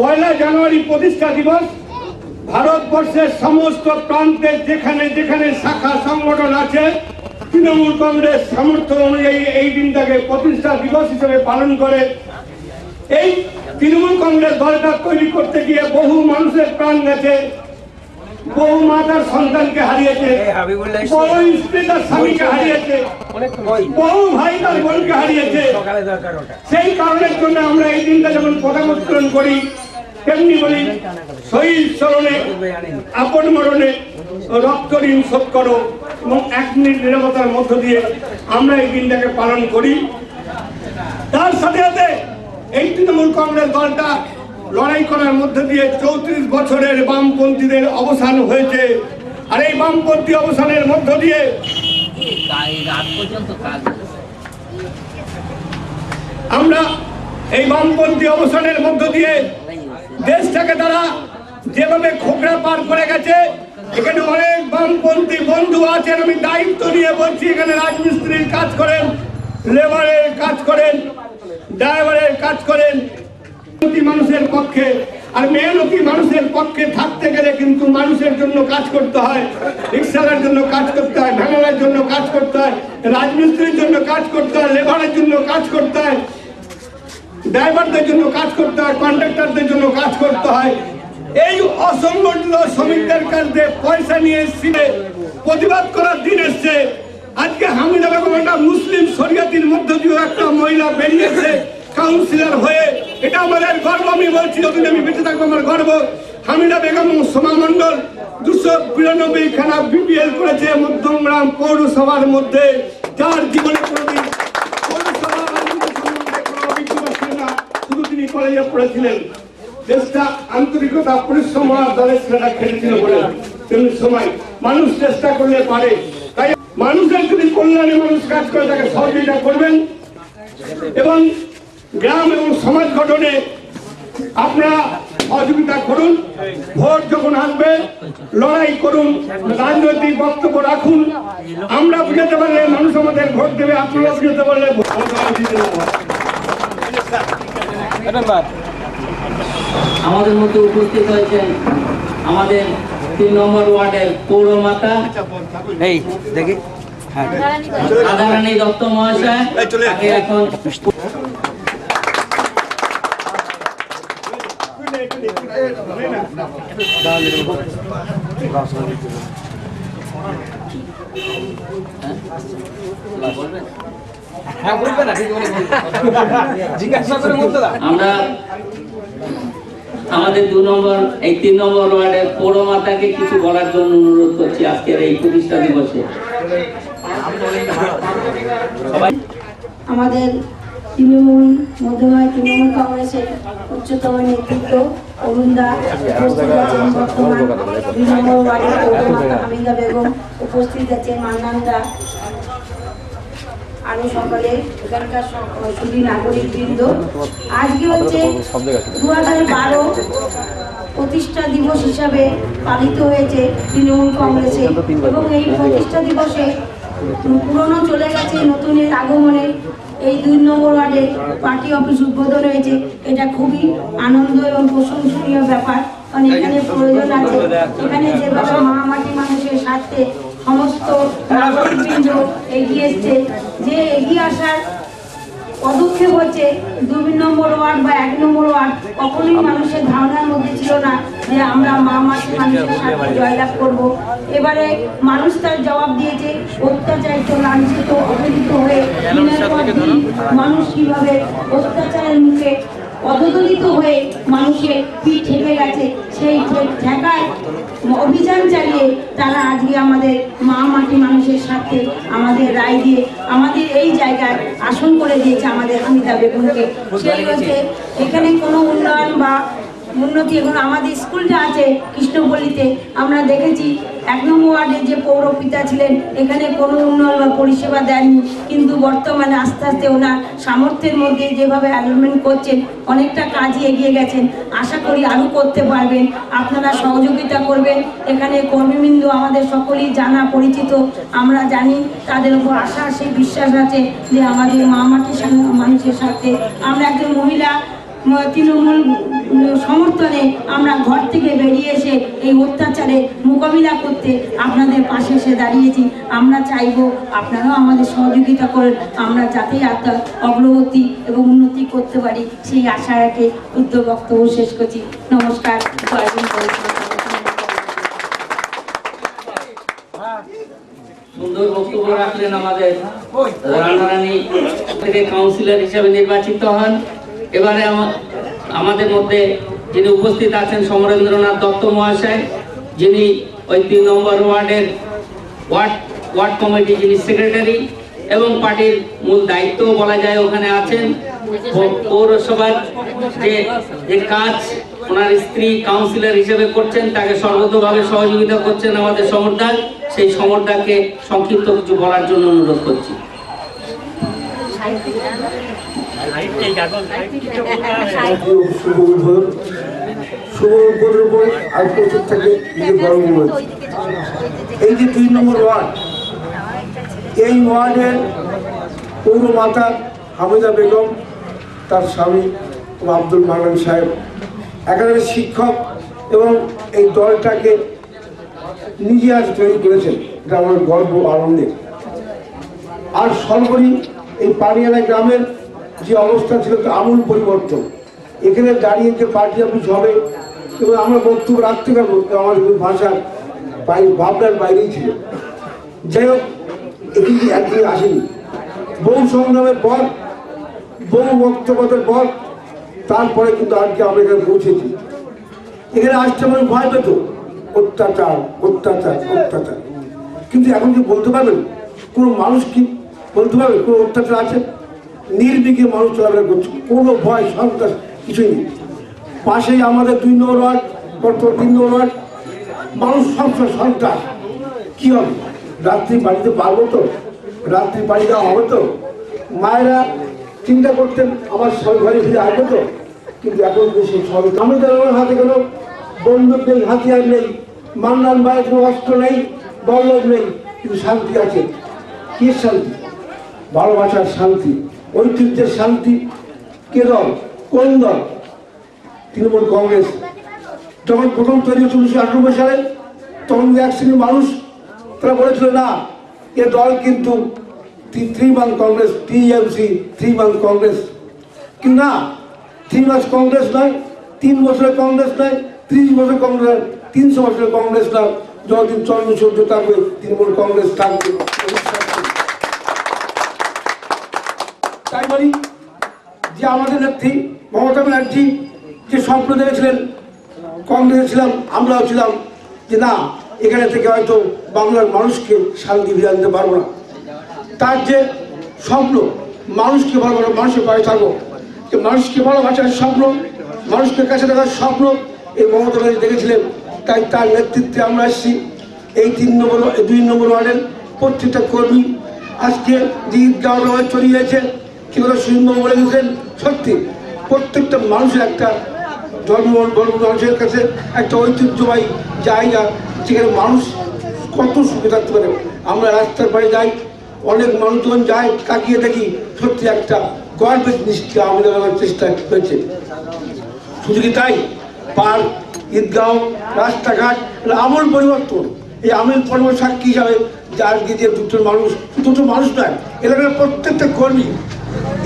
1 জানুয়ারি প্রতিষ্ঠা দিবস। ভারতবর্ষের সমস্ত প্রান্তে যেখানে যেখানে শাখা সংগঠন আছে, তৃণমূল কংগ্রেস সামর্থ্য অনুযায়ী এই দিনটাকে প্রতিষ্ঠা দিবস হিসেবে পালন করে। এই তৃণমূল কংগ্রেস দলটা তৈরি করতে গিয়ে বহু মানুষের প্রাণ গেছে, বহু মা তার সন্তানকে হারিয়েছে, বহু স্ত্রী তার স্বামীকে হারিয়েছে, বহু ভাই তার বোনকে হারিয়েছে। সেই কারণের জন্য আমরা এই দিনটা যেমন পতাকা উত্তোলন করি, তেমনি বলি শহীদ স্মরণে আপন মরণে রক্ত ঋণ শোধ করো, এবং 1 মিনিট নীরবতার মধ্য দিয়ে আমরা এই দিনটাকে পালন করি। তার সাথে সাথে এই তৃণমূল কংগ্রেস দলটা লড়াই করার মধ্যে দিয়ে 34 বছরের বামপন্থীদের অবসান হয়েছে। আর এই বামপন্থী অবসানের মধ্য দিয়ে আমরা এই বামপন্থী অবসানের মধ্য দিয়ে দেশটাকে তারা যেভাবে খোকরা পার করে গেছে, এখানে অনেক বামপন্থী বন্ধু আছেন, আমি দায়িত্ব নিয়ে বলছি, এখানে রাজমিস্ত্রির কাজ করেন, লেবারের কাজ করেন, ড্রাইভারের কাজ করেন, মানুষের পক্ষে। আর মেহনতি মানুষের পক্ষে থাকতে গেলে কিন্তু মানুষের জন্য কাজ করতে হয়, রিক্সাওয়ালার জন্য কাজ করতে হয়, ভ্যানালার জন্য কাজ করতে হয়, রাজমিস্ত্রির জন্য কাজ করতে হয়, লেবারের জন্য কাজ করতে হয়, ড্রাইভারদের জন্য কাজ করতে হয়, কন্ট্রাক্টরদের জন্য কাজ করতে হয়। এই অসংগঠিত শ্রমিকদের কাছে পয়সা নিয়ে এসে প্রতিবাদ করার দিন এসছে। আজকে হামিদা বেগম একটা মুসলিম শরিয়াতির মধ্য দিয়ে একটা মহিলা বেরিয়েছে কাউন্সিলর হয়ে, এটা আমাদের গর্ব। আমি বলছি, যতদিন আমি বেঁচে থাকবো আমার গর্ব। হামিদা বেগম সোমা মন্ডল 292 খানা বিপিএল করেছে মধ্যমগ্রাম পৌরসভার মধ্যে, যার জীবনে কোনোদিন পৌরসভা শুধু তিনি কলেজে পড়েছিলেন। দেশটা আন্তরিকতা পরিশ্রম দলের ছেলেরা খেলেছিল বলে তেমনি সময় মানুষ চেষ্টা করলে পারে। তাই মানুষের যদি কল্যাণে মানুষ কাজ করে তাকে সহযোগিতা করবেন, এবং গ্রাম এবং সমাজ গঠনে আপনারা সহযোগিতা করুন। ভোট যখন আসবে লড়াই করুন, রাজনৈতিক বক্তব্য রাখুন। আমরা বুঝাতে পারলে মানুষ আমাদের ভোট দেবে, আপনারা বুঝাতে পারলে আমাদের মধ্যে উপস্থিত হয়েছেন আমাদের 3 নম্বর ওয়ার্ডের পৌরমাতা রাধারানী দত্ত মহাশয়। তাকে এখন আমরা আমাদের 2 নম্বর এই 3 নম্বর ওয়ার্ডের পৌরমাতাকে কিছু বলার জন্য অনুরোধ করছি আজকের এই প্রতিষ্ঠা দিবসে। আমাদের তৃণমূল মধ্যময় তৃণমূল কংগ্রেসের উচ্চতম নেতৃত্ব অরুণদা উপস্থিত আছেন, বর্তমান 2 নম্বর ওয়ার্ডের পৌরমাতা হামিদা বেগম উপস্থিত আছেন, মান্নানদা, আরো সকলে এখানকার সুধী নাগরিকবৃন্দ। আজকে হচ্ছে 2012 প্রতিষ্ঠা দিবস হিসাবে পালিত হয়েছে তৃণমূল কংগ্রেসে, এবং এই প্রতিষ্ঠা দিবসে পুরনো চলে গেছে, নতুনের আগমনে এই 2 নম্বর ওয়ার্ডে পার্টি অফিস উদ্বোধন হয়েছে। এটা খুবই আনন্দ এবং প্রশংসনীয় ব্যাপার, কারণ এখানে প্রয়োজন আছে। এখানে যেভাবে মাটি মানুষের স্বার্থে সমস্ত নাগরিকবৃন্দ এগিয়ে এসছে, যে এগিয়ে আসার পদক্ষেপ হচ্ছে 2 নম্বর ওয়ার্ড বা 1 নম্বর ওয়ার্ড কখনোই মানুষের ধারণার মধ্যে ছিল না যে আমরা মাটি মানুষের সাথে জয়লাভ করব। এবারে মানুষ তার জবাব দিয়েছে, অত্যাচারিত, লাঞ্ছিত, অপহৃত হয়ে দিনের পর দিন মানুষ কিভাবে অত্যাচারের মুখে পদদলিত হয়ে মানুষের পিঠ ঠেকে গেছে, সেই ঠেকায় অভিযান চালিয়ে তারা আজকে আমাদের মাটি মানুষের সাথে আমাদের রায় দিয়ে আমাদের এই জায়গায় আসন করে দিয়েছে আমাদের হামিদা বেগমকে। সেই হচ্ছে এখানে কোনো উন্নয়ন বা উন্নতি, এখন আমাদের স্কুলটা আছে কৃষ্ণপল্লীতে, আমরা দেখেছি 1 নম্বর ওয়ার্ডের যে পৌরপিতা ছিলেন এখানে কোনো উন্নয়ন বা পরিষেবা দেননি, কিন্তু বর্তমানে আস্তে আস্তে ওনার সামর্থ্যের মধ্যে যেভাবে অ্যারেঞ্জমেন্ট করছেন অনেকটা কাজই এগিয়ে গেছেন। আশা করি আরও করতে পারবেন, আপনারা সহযোগিতা করবেন। এখানে কর্মীবৃন্দ আমাদের সকলেই জানা পরিচিত, আমরা জানি, তাদের উপর আশা আছে, বিশ্বাস আছে যে আমাদের মাটির মানুষের সাথে। আমরা একজন মহিলা তৃণমূল সমর্থনে আমরা ঘর থেকে বেরিয়ে এসে চলছে এই অত্যাচারে মোকাবিলা করতে আপনাদের পাশে এসে দাঁড়িয়েছি। আমরা চাইবো আপনারাও আমাদের সহযোগিতা করেন, আমরা যাতে একটা অগ্রগতি এবং উন্নতি করতে পারি সেই আশা রেখে ক্ষুদ্র বক্তব্য শেষ করছি। নমস্কার। জয় হিন্দ। সুন্দর বক্তব্য রাখলেন আমাদের রানারানী থেকে কাউন্সিলর হিসেবে নির্বাচিত হন। এবারে আমাদের মধ্যে যিনি উপস্থিত আছেন সমরেন্দ্রনাথ দত্ত মহাশয়, যিনি ওই 3 নম্বর ওয়ার্ডের ওয়ার্ড কমিটি যিনি সেক্রেটারি এবং পার্টির মূল দায়িত্ব বলা যায় ওখানে আছেন। পৌরসভার যে কাজ ওনার স্ত্রী কাউন্সিলর হিসেবে করছেন, তাকে সর্বতভাবে সহযোগিতা করছেন আমাদের সমরদার। সেই সমরদাকে সংক্ষিপ্ত কিছু বলার জন্য অনুরোধ করছি। এই যে 3 নম্বর ওয়ার্ড, এই ওয়ার্ডের পৌরমাতা হামিদা বেগম, তার স্বামী আব্দুল মান্নান সাহেব একাধারে শিক্ষক এবং এই দলটাকে নিজে আজ তৈরি করেছেন। এটা আমার গর্ব আনন্দের। আর সর্বোপরি এই পানিয়ালা গ্রামের যে অবস্থা ছিল তা আমূল পরিবর্তন। এখানে দাঁড়িয়ে যে পার্টি অফিস হবে এবং আমরা বক্তব্য রাখতে পারবো, আমাদের ভাষার ভাবনার বাইরেই ছিল। যাই হোক, এটি একদিন আসেনি। বহু সংগ্রামের পর, বহু বক্তব্যের পর তারপরে কিন্তু আজকে আমরা এখানে পৌঁছেছি। এখানে আসতে মানে ভয় পেত, অত্যাচার অত্যাচার অত্যাচার। কিন্তু এখন কি বলতে পারবেন কোনো মানুষ কি বলতে পারবে কোনো অত্যাচার আছে? নির্বিঘ্নে মানুষ চলাফেরা করছে, কোনো ভয় সন্ত্রাস কিছুই নেই। পাশেই আমাদের 2 নম্বর ওয়ার্ড, বর্তমান 3 নম্বর ওয়ার্ড, মানুষ সবসময় সন্ত্রাস। কি হবে? রাত্রি বাড়িতে পারবো তো? রাত্রি বাড়ি দেওয়া হবে তো? মায়েরা চিন্তা করতেন আমার সব ঘরে ফিরে আসবে তো? কিন্তু এখন সেই সবই কামিদার হাতে গেল, বন্দুক নেই, হাতিয়ার নেই, মান্নান ভাইয়ের কোনো অস্ত্র নেই, বল্লভ নেই, কিন্তু শান্তি আছে। কি শান্তি? ভালোবাসার শান্তি, ঐতিহ্যের শান্তি। কে দল? কোন দল? তৃণমূল কংগ্রেস। যখন প্রথম তৈরি হয়েছিল 1998 সালে, তখন এক শ্রেণীর মানুষ তারা বলেছিল না, এ দল কিন্তু 3-month Congress, TMC 3-month Congress. কিন্তু না, 3 মাস কংগ্রেস নয়, 3 বছরের কংগ্রেস নয়, 30 বছর কংগ্রেস, 300 বছরের কংগ্রেস নয়। যতদিন চন্দ্র সূর্য থাকবে তৃণমূল কংগ্রেস থাকবে। তাই বলি যে আমাদের নেত্রী মমতা ব্যানার্জি যে স্বপ্ন দেখেছিলেন, কংগ্রেসে ছিলাম, আমরাও ছিলাম, যে না এখানে থেকে হয়তো বাংলার মানুষকে শান্তি ফিরে আনতে পারবো না। তার যে স্বপ্ন, মানুষকে ভালোবাসা, মানুষের পাশে থাকবো, যে মানুষকে ভালোবাসার স্বপ্ন, মানুষকে কাছে থাকার স্বপ্ন, এই মমতা ব্যানার্জি দেখেছিলেন। তাই তার নেতৃত্বে আমরা এসেছি। এই 2 নম্বর ওয়ার্ডের প্রত্যেকটা কর্মী আজকে যে ঈদগাহ ছড়িয়ে গেছে, কি কথা সুন্দর বলে গেছেন, সত্যি প্রত্যেকটা মানুষের একটা মানুষের কাছে একটা ঐতিহ্যবাহী জায়গা, যেখানে মানুষ কত সুখে থাকতে পারে। আমরা রাস্তার পাড়ে যাই, অনেক মানুষজন যায়, তাকিয়ে দেখি, সত্যি একটা গর্বের জিনিসকে আমাদের চেষ্টা হয়েছে। শুধু কি তাই, পার্ক, ঈদগাঁও, রাস্তাঘাট, আমূল পরিবর্তন। এই আমূল পরিবর্তন সাক্ষী হিসাবে যে আজকে যে দুটো মানুষ নয়, এলাকার প্রত্যেকটা কর্মী,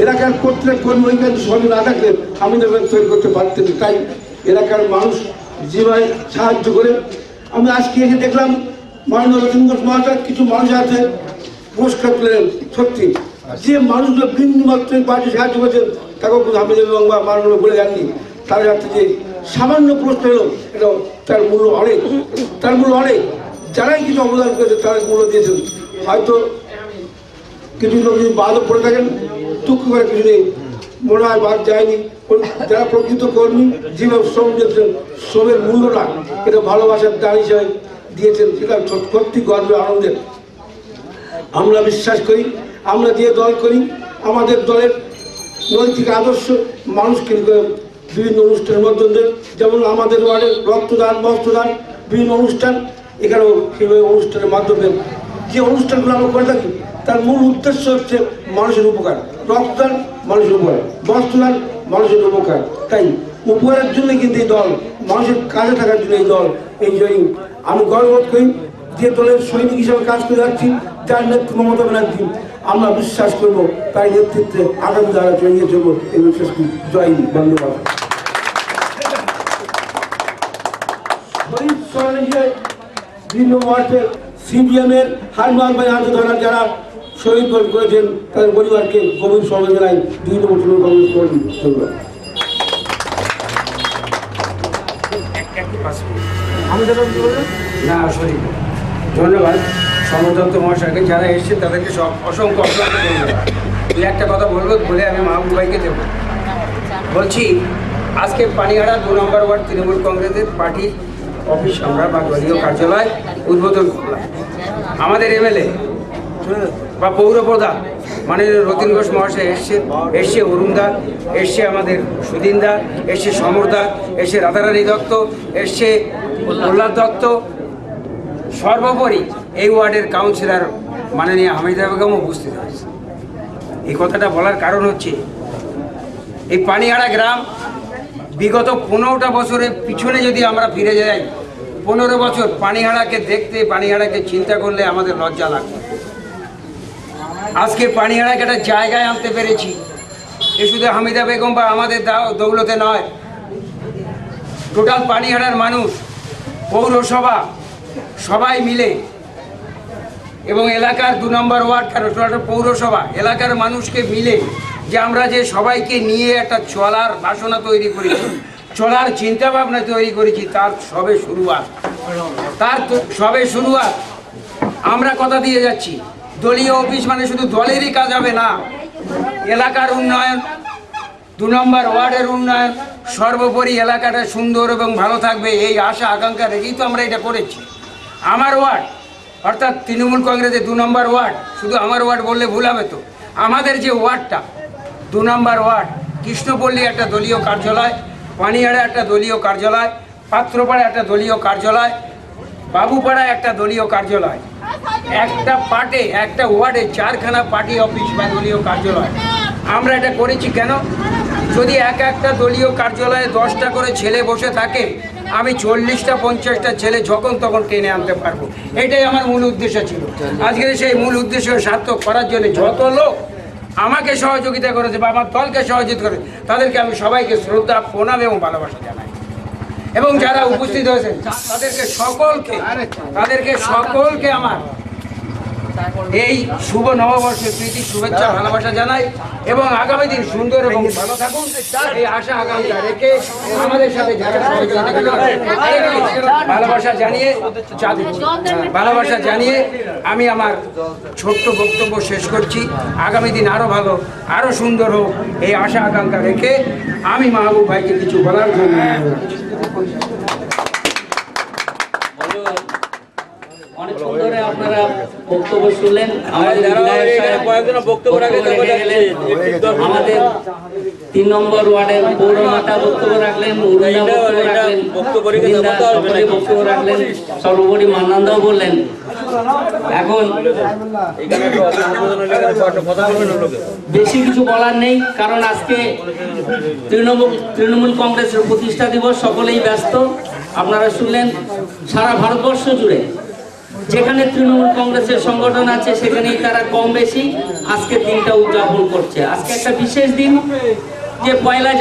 এলাকার প্রত্যেক কর্মী ওইখানে সঙ্গে না থাকলে আমাদের তৈরি করতে পারতেন। তাই এলাকার মানুষ যেভাবে সাহায্য করে, আমি আজকে এসে দেখলাম মাননীয় রতন ঘোষ মহাশয় কিছু মানুষ আছে পুরস্কার পেলেন। সত্যি যে মানুষগুলো বিন্দু মাত্র পার্টি সাহায্য করেছেন তাকেও কিন্তু আমি এবং মাননীয় বলে যাননি। তাদের হাতে যে সামান্য পুরস্কার এলো, এটা তার মূল্য অনেক, তার মূল্য অনেক। যারাই কিছু অবদান করেছে তারা মূল্য দিয়েছেন। হয়তো কিছু লোক যদি বাদও পড়ে থাকেন, দুঃখ করে কিছু নেই, মনে হয় বাদ যায়নি। যারা প্রকৃত কর্মী, যেভাবে শ্রম দিয়েছেন, শ্রমের মূল্যটা এটা ভালোবাসার দান হিসাবে দিয়েছেন, সেটা সত্যি গর্বের আনন্দের। আমরা বিশ্বাস করি, আমরা যে দল করি, আমাদের দলের নৈতিক আদর্শ মানুষকে বিভিন্ন অনুষ্ঠানের মাধ্যমে, যেমন আমাদের ওয়ার্ডের রক্তদান, বস্ত্রদান, বিভিন্ন অনুষ্ঠান, এখানেও সেইভাবে অনুষ্ঠানের মাধ্যমে যে অনুষ্ঠানগুলো আমরা করে থাকি তার মূল উদ্দেশ্য হচ্ছে মানুষের উপকার। রক্তদান মানুষের উপকার, বস্ত্রদান মানুষের উপকার। তাই উপহারের জন্য কিন্তু এই দল, মানুষের কাজে থাকার জন্য এই দল, এই জয়ী। আমি গর্ববোধ করি যে দলের সৈনিক হিসাবে কাজ করে যাচ্ছি, যার নেতৃত্ব মমতা ব্যানার্জি, আমরা বিশ্বাস করবো তার নেতৃত্বে আগামী দ্বারা জয়িয়ে চলবো এই বিশ্বাস করি। জয় হিন্দ, বন্দে মাতরম। শহীদ স্মরণে বিভিন্ন মাঠে সিপিএমের হারমাল ভাই আন্দোলন যারা শহীদ করেছেন তাদের পরিবারকে গভীর সমবেদনায় 2 নম্বর তৃণমূল কংগ্রেস কর্মী। না সরি, ধন্যবাদ সমদত্ত মহাশয়কে, যারা এসেছেন তাদেরকে সব অসংখ্য অসংখ্য ধন্যবাদ। দুই একটা কথা বলবো বলে আমি মাহবুব ভাইকে দেব। বলছি, আজকে পানিহাড়া 2 নম্বর ওয়ার্ড তৃণমূল কংগ্রেসের পার্টির অফিস আমরা বা দলীয় কার্যালয় উদ্বোধন করলাম। আমাদের এমএলএ বা পৌর প্রধান মাননীয় রতিন ঘোষ মহাশয় এসছে অরুণ দা, এসছে আমাদের সুদিন দা, এসছে সমর দা, এসছে রাধারানী দত্ত, এসছে প্রহ্লাদ দত্ত, সর্বোপরি এই ওয়ার্ডের কাউন্সিলর মাননীয় হামিদা বেগম উপস্থিত হয়েছে। এই কথাটা বলার কারণ হচ্ছে, এই পানিহাড়া গ্রাম বিগত 15টা বছরের পিছনে যদি আমরা ফিরে যাই, 15 বছর পানিহাড়াকে দেখতে, পানিহাড়াকে চিন্তা করলে আমাদের লজ্জা লাগবে। আজকে পানিহাড়াকে একটা জায়গায় আনতে পেরেছি, এ শুধু হামিদা বেগম বা আমাদের দৌলতে নয়, টোটাল পানিহাড়ার মানুষ, পৌরসভা সবাই মিলে এবং এলাকার 2 নম্বর ওয়ার্ড, কেন টোটাল পৌরসভা এলাকার মানুষকে মিলে যে আমরা যে সবাইকে নিয়ে একটা চলার বাসনা তৈরি করেছি, চলার চিন্তা ভাবনা তৈরি করেছি, তার সবে শুরুয়াত। আমরা কথা দিয়ে যাচ্ছি, দলীয় অফিস মানে শুধু দলেরই কাজ হবে না, এলাকার উন্নয়ন, 2 নম্বর ওয়ার্ডের উন্নয়ন, সর্বোপরি এলাকাটা সুন্দর এবং ভালো থাকবে, এই আশা আকাঙ্ক্ষা রেখেই তো আমরা এটা করেছি। আমার ওয়ার্ড অর্থাৎ তৃণমূল কংগ্রেসের 2 নম্বর ওয়ার্ড, শুধু আমার ওয়ার্ড বললে ভুল হবে তো, আমাদের যে ওয়ার্ডটা 2 নম্বর ওয়ার্ড, কৃষ্ণপল্লী একটা দলীয় কার্যালয়, পানিহাড়া একটা দলীয় কার্যালয়, পাত্রপাড়া একটা দলীয় কার্যালয়, বাবুপাড়া একটা দলীয় কার্যালয়, একটা পার্টে একটা ওয়ার্ডে 4খানা পার্টি অফিস বা দলীয় কার্যালয়। আমরা এটা করেছি কেন? যদি একটা দলীয় কার্যালয়ে 10টা করে ছেলে বসে থাকে, আমি 40টা 50টা ছেলে যখন তখন টেনে আনতে পারবো। এটাই আমার মূল উদ্দেশ্য ছিল। আজকের সেই মূল উদ্দেশ্য সার্থক করার জন্য যত লোক আমাকে সহযোগিতা করেছে বা আমার দলকে সহযোগিতা করে, তাদেরকে আমি সবাইকে শ্রদ্ধা, প্রণাম এবং ভালোবাসা জানাই। এবং যারা উপস্থিত হয়েছেন তাদেরকে সকলকে আমার এই শুভ নববর্ষের প্রীতি শুভেচ্ছা ভালোবাসা জানাই এবং আগামী দিন সুন্দর এবং ভালো থাকুন এই আশা আকাঙ্ক্ষা রেখে আমাদের সাথে যারা সহযোগিতা ভালোবাসা জানিয়ে আমি আমার ছোট্ট বক্তব্য শেষ করছি। আগামী দিন আরো ভালো, আরো সুন্দর হোক এই আশা আকাঙ্ক্ষা রেখে আমি মাহবুব ভাইকে কিছু বলার জন্য অনেক সুন্দর আপনারা বক্তব্য শুনলেন। আমাদের 3 নম্বর ওয়ার্ডের পৌরমাতা বক্তব্য রাখলেন, বক্তব্য রাখলেন, সর্বোপরি মান্নানদাও বললেন। এখন বেশি কিছু বলার নেই, কারণ আজকে তৃণমূল কংগ্রেসের প্রতিষ্ঠা দিবস, সকলেই ব্যস্ত। আপনারা শুনলেন সারা ভারতবর্ষ জুড়ে যেখানে তৃণমূল কংগ্রেসের সংগঠন আছে সেখানেই তারা কম বেশি আজকে দিনটা উদযাপন করছে। আজকে একটা বিশেষ দিন, যে 1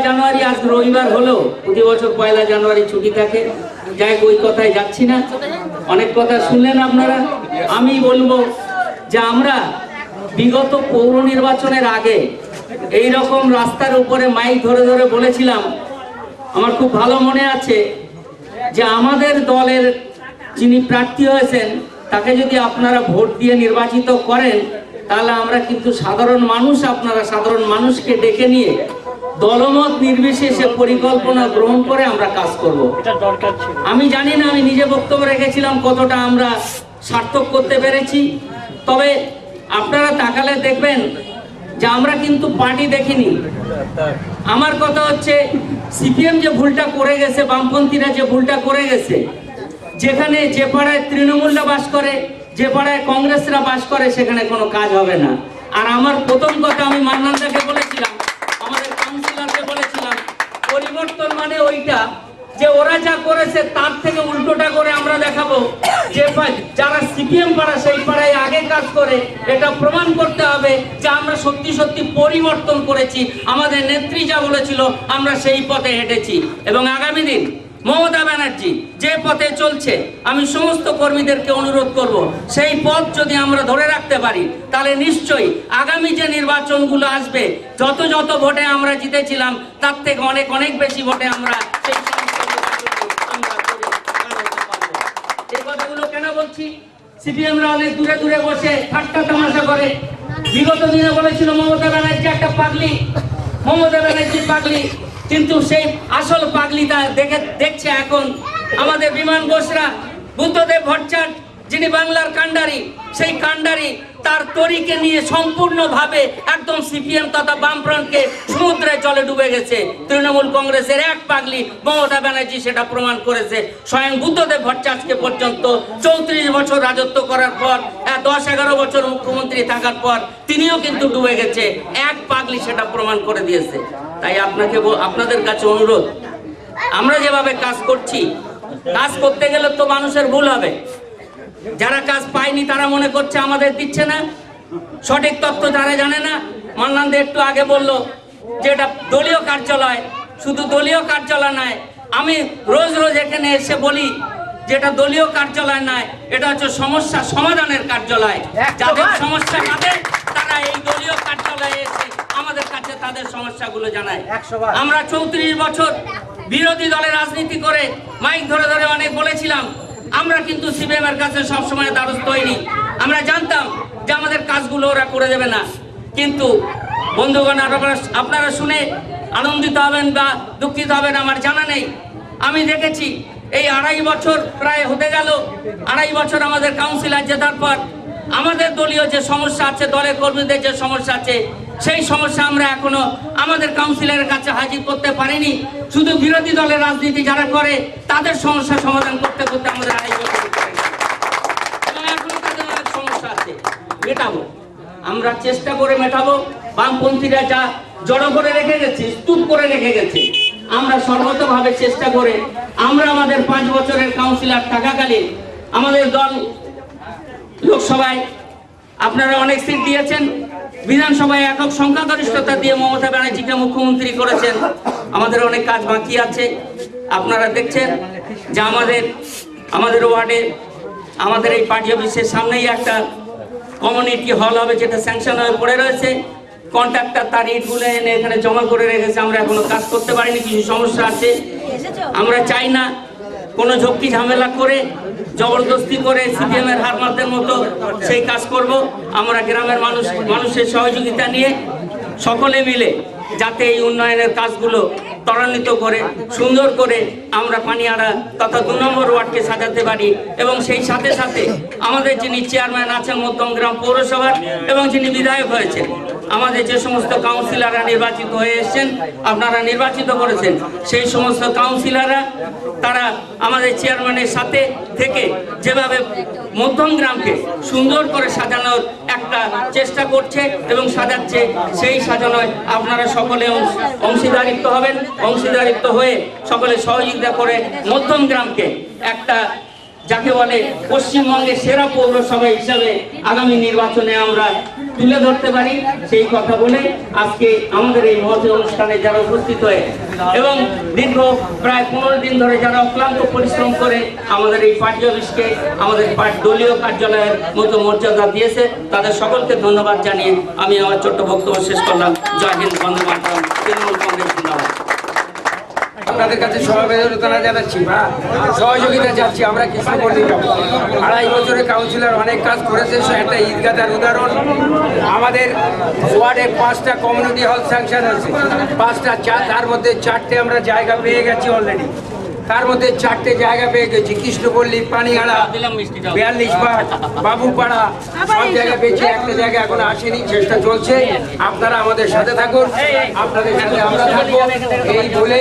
জানুয়ারি আজ রবিবার হলেও প্রতি বছর 1 জানুয়ারি ছুটি থাকে। যাই ওই কথায় যাচ্ছি না, অনেক কথা শুনলেন আপনারা। আমি বলবো যে আমরা বিগত পৌর নির্বাচনের আগে এই রকম রাস্তার উপরে মাইক ধরে ধরে বলেছিলাম, আমার খুব ভালো মনে আছে, যে আমাদের দলের যিনি প্রার্থী হয়েছেন তাকে যদি আপনারা ভোট দিয়ে নির্বাচিত করেন, তাহলে আমরা কিন্তু সাধারণ মানুষকে ডেকে নিয়ে দলমত নির্বিশেষে পরিকল্পনা গ্রহণ করে আমরা কাজ করব। আমি জানি না, আমি নিজে বক্তব্য রেখেছিলাম কতটা আমরা সার্থক করতে পেরেছি। তবে আপনারা তাকালে দেখবেন যে আমরা কিন্তু পার্টি দেখিনি। আমার কথা হচ্ছে, সিপিএম যে ভুলটা করে গেছে, বামপন্থীরা যে ভুলটা করে গেছে, যেখানে যে পাড়ায় তৃণমূলরা বাস করে, যে পাড়ায় কংগ্রেসরা বাস করে, সেখানে কোনো কাজ হবে না। আর আমার প্রথম কথা আমি মান্নানদাকে বলেছিলাম, আমাদের কাউন্সিলরকে বলেছিলাম, পরিবর্তন মানে ওইটা যে ওরা যা করেছে তার থেকে উল্টোটা করে আমরা দেখাবো যে যারা সিপিএম পাড়া সেই পাড়ায় আগে কাজ করে এটা প্রমাণ করতে হবে যে আমরা সত্যি সত্যি পরিবর্তন করেছি, আমাদের নেত্রী যা বলেছিল আমরা সেই পথে হেঁটেছি। এবং আগামী দিন মমতা ব্যানার্জি যে পথে চলছে আমি সমস্ত কর্মীদেরকে অনুরোধ করব সেই পথ যদি আমরা ধরে রাখতে পারি তাহলে নিশ্চয়ই আগামী যে নির্বাচনগুলো আসবে যত যত ভোটে আমরা জিতেছিলাম তার থেকে অনেক অনেক বেশি ভোটে আমরা সেই এই কথাগুলো কেন বলছি? সিপিএমরা অনেক দূরে দূরে বসে ঠাট্টা তামাশা করে। বিগত দিনে বলেছিল মমতা ব্যানার্জি একটা পাগলি, মমতা ব্যানার্জি পাগলি, কিন্তু সেই আসল পাগলিটা দেখছে এখন আমাদের বিমান বোসরা। বুদ্ধদেব ভট্টাচার্য যিনি বাংলার কাণ্ডারি, সেই কাণ্ডারি তার তরিকে নিয়ে সম্পূর্ণভাবে একদম সিপিএম তথা বামফ্রন্টকে সমুদ্রের জলে ডুবে গেছে। তৃণমূল কংগ্রেসের এক পাগলি মমতা ব্যানার্জি সেটা প্রমাণ করেছে। স্বয়ং বুদ্ধদেব ভট্টাচার্যকে পর্যন্ত 34 বছর রাজত্ব করার পর 10-11 বছর মুখ্যমন্ত্রী থাকার পর তিনিও কিন্তু ডুবে গেছে। এক পাগলি সেটা প্রমাণ করে দিয়েছে। তাই আপনাদের কাছে অনুরোধ, আমরা যেভাবে কাজ করছি, কাজ করতে গেলে তো মানুষের ভুল হবে। যারা কাজ পায়নি তারা মনে করছে আমাদের দিচ্ছে না, সঠিক তথ্য যারা জানে না। মান্নান দে একটু আগে বললো যে এটা দলীয় কার্যালয়, শুধু দলীয় কার্যালয় নয়, আমি রোজ রোজ এখানে এসে বলি যেটা দলীয় কার্যালয় নয়, এটা হচ্ছে সমস্যা সমাধানের কার্যালয়। যাদের সমস্যা তাদের তারা এই দলীয় কার্যালয়ে এসে আমাদের কাছে তাদের সমস্যাগুলো জানায়। আমরা 34 বছর বিরোধী দলের রাজনীতি করে মাইক ধরে ধরে অনেক বলেছিলাম, আমরা কিন্তু সিপিএম এর কাছে সবসময় দ্বারস্থ হইনি। আমরা জানতাম যে আমাদের কাজগুলো ওরা করে দেবে না, কিন্তু বন্ধুগণ আপনারা শুনে আনন্দিত হবেন বা দুঃখিত হবেন আমার জানা নেই। আমি দেখেছি এই 2.5 বছর প্রায় হতে গেল, 2.5 বছর আমাদের কাউন্সিলর জেতার পর আমাদের দলীয় যে সমস্যা আছে, দলের কর্মীদের যে সমস্যা আছে, সেই সমস্যা আমরা এখনো আমাদের কাউন্সিলরের কাছে হাজির করতে পারিনি। শুধু বিরোধী দলের রাজনীতি যারা করে তাদের সমস্যা সমাধান করতে করতে আমাদের 2.5 বছর এবং এখনো তাদের অনেক সমস্যা আছে, মেটাবো, আমরা চেষ্টা করে মেটাবো। বামপন্থীরা যা জড়ো করে রেখে গেছে, স্তূপ করে রেখে গেছে, আমরা সর্বতভাবে চেষ্টা করে আমরা আমাদের 5 বছরের কাউন্সিলর থাকাকালীন আমাদের দল লোকসভায় আপনারা অনেক সিট দিয়েছেন, বিধানসভায় একক সংখ্যাগরিষ্ঠতা দিয়ে মমতা ব্যানার্জিকে মুখ্যমন্ত্রী করেছেন। আমাদের অনেক কাজ বাকি আছে। আপনারা দেখছেন যে আমাদের ওয়ার্ডে আমাদের এই পার্টি অফিসের সামনেই একটা কমিউনিটি হল হবে, যেটা স্যাংশন হয়ে পড়ে রয়েছে। কন্ট্রাক্টর তার ইটগুলো এনে এখানে জমা করে রেখেছে, আমরা এখনো কাজ করতে পারিনি, কিছু সমস্যা আছে। আমরা চাই না কোনো ঝক্কি ঝামেলা করে জবরদস্তি করে সিপিএম এর হারমাতের মতো সেই কাজ করব। আমরা গ্রামের মানুষের সহযোগিতা নিয়ে সকলে মিলে যাতে এই উন্নয়নের কাজগুলো ত্বরান্বিত করে সুন্দর করে আমরা পানিয়াড়া তথা 2 নম্বর ওয়ার্ডকে সাজাতে পারি। এবং সেই সাথে সাথে আমাদের যিনি চেয়ারম্যান আছেন মধ্যমগ্রাম পৌরসভার এবং যিনি বিধায়ক হয়েছেন, আমাদের যে সমস্ত কাউন্সিলররা নির্বাচিত হয়ে এসেছেন, আপনারা নির্বাচিত করেছেন, সেই সমস্ত কাউন্সিলররা তারা আমাদের চেয়ারম্যানের সাথে থেকে যেভাবে মধ্যমগ্রামকে সুন্দর করে সাজানোর একটা চেষ্টা করছে এবং সাজাচ্ছে, সেই সাজানোয় আপনারা সকলে অংশীদারিত্ব হবেন। অংশীদারিত্ব হয়ে সকলে সহযোগিতা করে মধ্যমগ্রামকে একটা যাকে বলে পশ্চিমবঙ্গের সেরা পৌরসভা হিসাবে আগামী নির্বাচনে আমরা তুলে ধরতে পারি, সেই কথা বলে আজকে আমাদের এই মহতী অনুষ্ঠানে যারা উপস্থিত হয়ে এবং দীর্ঘ প্রায় 15 দিন ধরে যারা অক্লান্ত পরিশ্রম করে আমাদের এই পার্টি অফিসকে আমাদের দলীয় কার্যালয়ের মতো মর্যাদা দিয়েছে, তাদের সকলকে ধন্যবাদ জানিয়ে আমি আমার ছোট্ট বক্তব্য শেষ করলাম। জয় হিন্দ, বন্দে মাতরম, তৃণমূল কংগ্রেস জিন্দাবাদ। আপনাদের কাছে সমবেদনা জানাচ্ছি, সহযোগিতা চাচ্ছি। আমরা কৃষ্ণপল্লী 2.5 বছরের কাউন্সিলর অনেক কাজ করেছে, একটা ঈদগাহের উদাহরণ। আমাদের ওয়ার্ডে 5টা কমিউনিটি হল স্যাংশন হয়েছে, 5টা, তার মধ্যে 4টে আমরা জায়গা পেয়ে গেছি অলরেডি। তার মধ্যে 4টে জায়গা পেয়ে গেছি, কৃষ্ণপল্লী, পানিহাড়া, 42 বার, বাবুপাড়া, সব জায়গা পেয়েছি। একটা জায়গা এখন আসেনি, চেষ্টা চলছে। আপনারা আমাদের সাথে থাকুন, আপনাদের সাথে আমরা থাকবো। এই বলে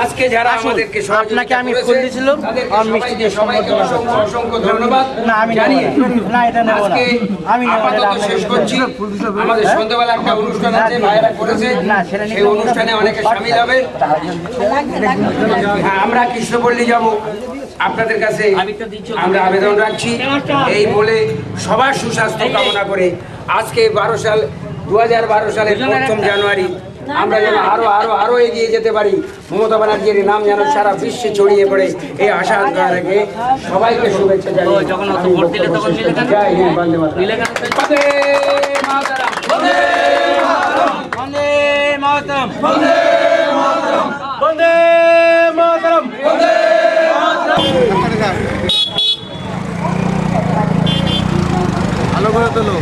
আজকে যারা আমাদেরকে আপনাকে আমি ফুল দিয়েছিলাম, আর মিষ্টি দিয়ে সবাইকে অসংখ্য অসংখ্য ধন্যবাদ না, আমি নেবো জানিয়ে না। না, এটা নেবো না। আজকে আমি নেবো না, আপাতত এটা শেষ আপনাকে করছি। আমাদের সন্ধ্যাবেলা একটা অনুষ্ঠান আছে, ভাইরা করেছে, না, সেটা নিয়ে সেই অনুষ্ঠানে অনেকে সামিল হবে। হ্যাঁ, আমরা কৃষ্ণপল্লী যাব, আপনাদের কাছে আমরা আবেদন রাখছি এই বলে সবার সুস্বাস্থ্য কামনা করে আজকে 2012 সালের 1ম জানুয়ারি আমরা যেন আরো আরো আরো এগিয়ে যেতে পারি, মমতা ব্যানার্জির নাম যেন সারা বিশ্বে ছড়িয়ে পড়ে, এই আশা রেখে সবাইকে শুভেচ্ছা জানিয়ে জয় হিন্দ, বন্দে মাতরম। বন্দে মাতরম, বন্দে মাতরম, বন্দে মাতরম, বন্দে মাতরম। ভালো করে তোলো,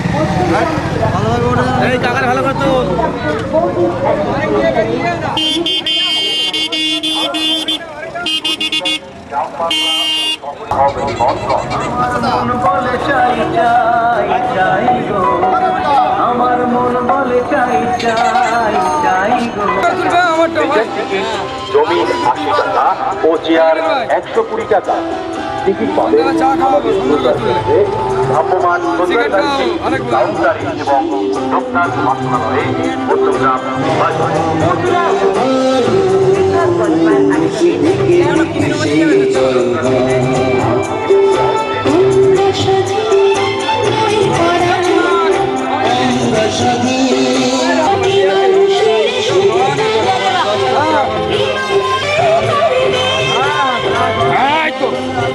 ভালোভাবে ওঠো, এই কাকার ভালো করে তোল। আমার মন বলে চাই চাই চাই গো। জমি 80 টাকা ও চেয়ার 120 টাকা। টিকিট পাবেন ভ্রাম্যমান সরকারি কাউন্টারে এবং লোকনাথ মন্ত্রণালয়ে চট্টগ্রাম বাজারে।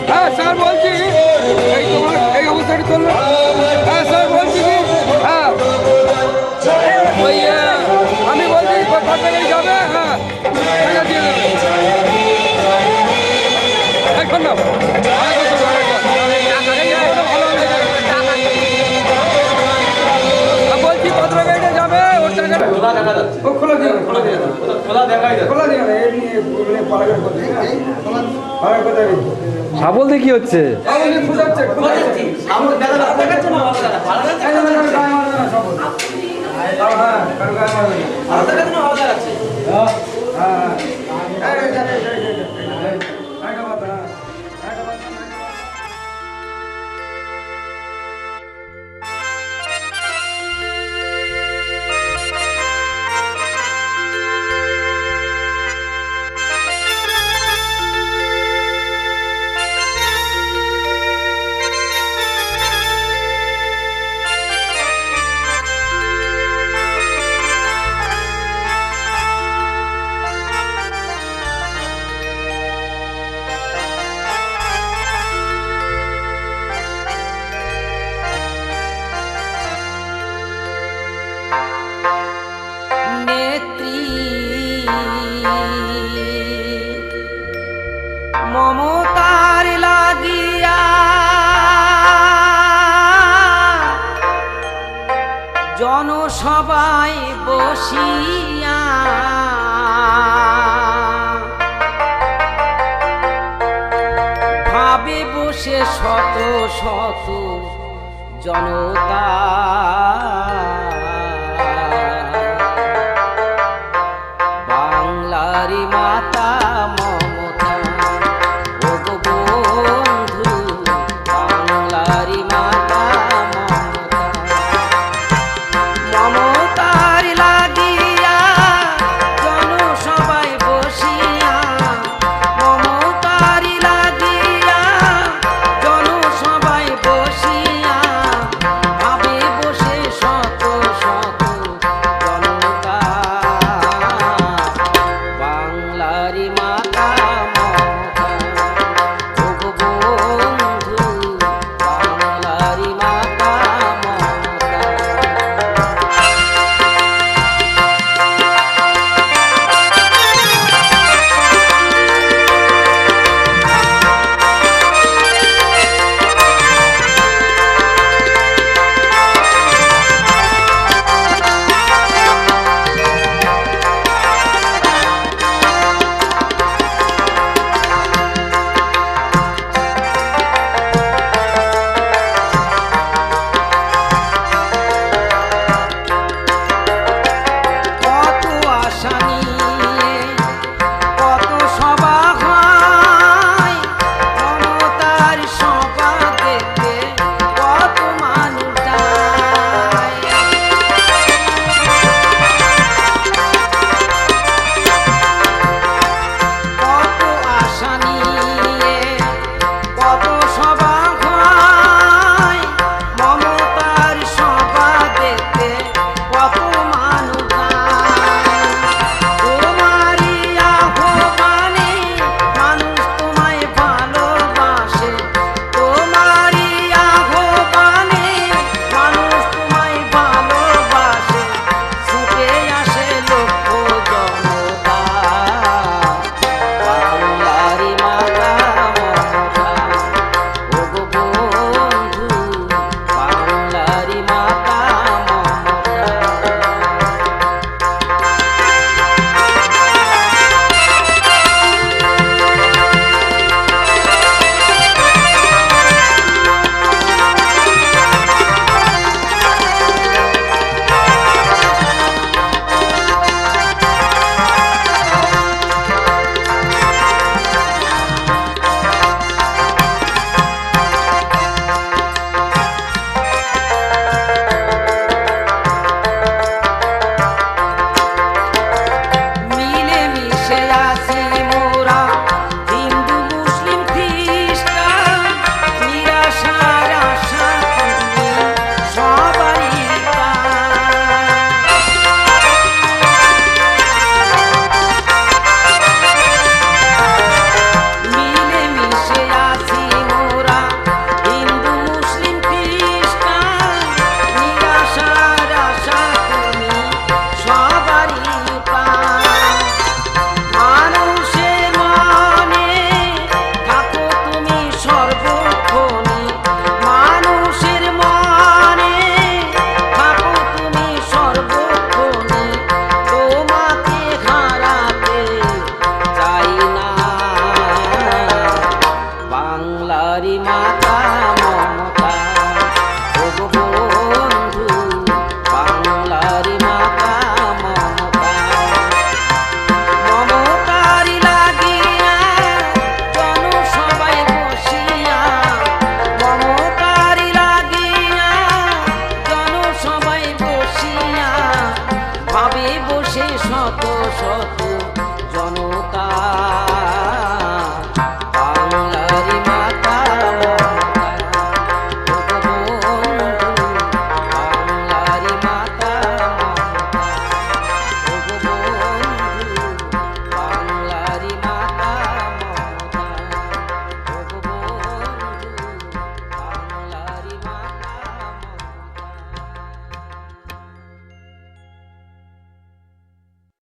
হ্যাঁ স্যার বলছি, এই তোমার এই অবস্থাটি চললো। হ্যাঁ স্যার বলছি কি, হ্যাঁ ওই আমি বলছি সরকারি যাবে, হ্যাঁ টাকা দিয়ে দেবে এখন না। বলছি পত্র গাড়িতে যাবে, ওর টাকা ও খোলা দিয়ে খোলা দেখাই খোলা দিয়ে সাবল দিয়ে কি হচ্ছে? মমতার লাগিয়া জনসভায় বসিয়া ভাবে বসে শত শত জনতা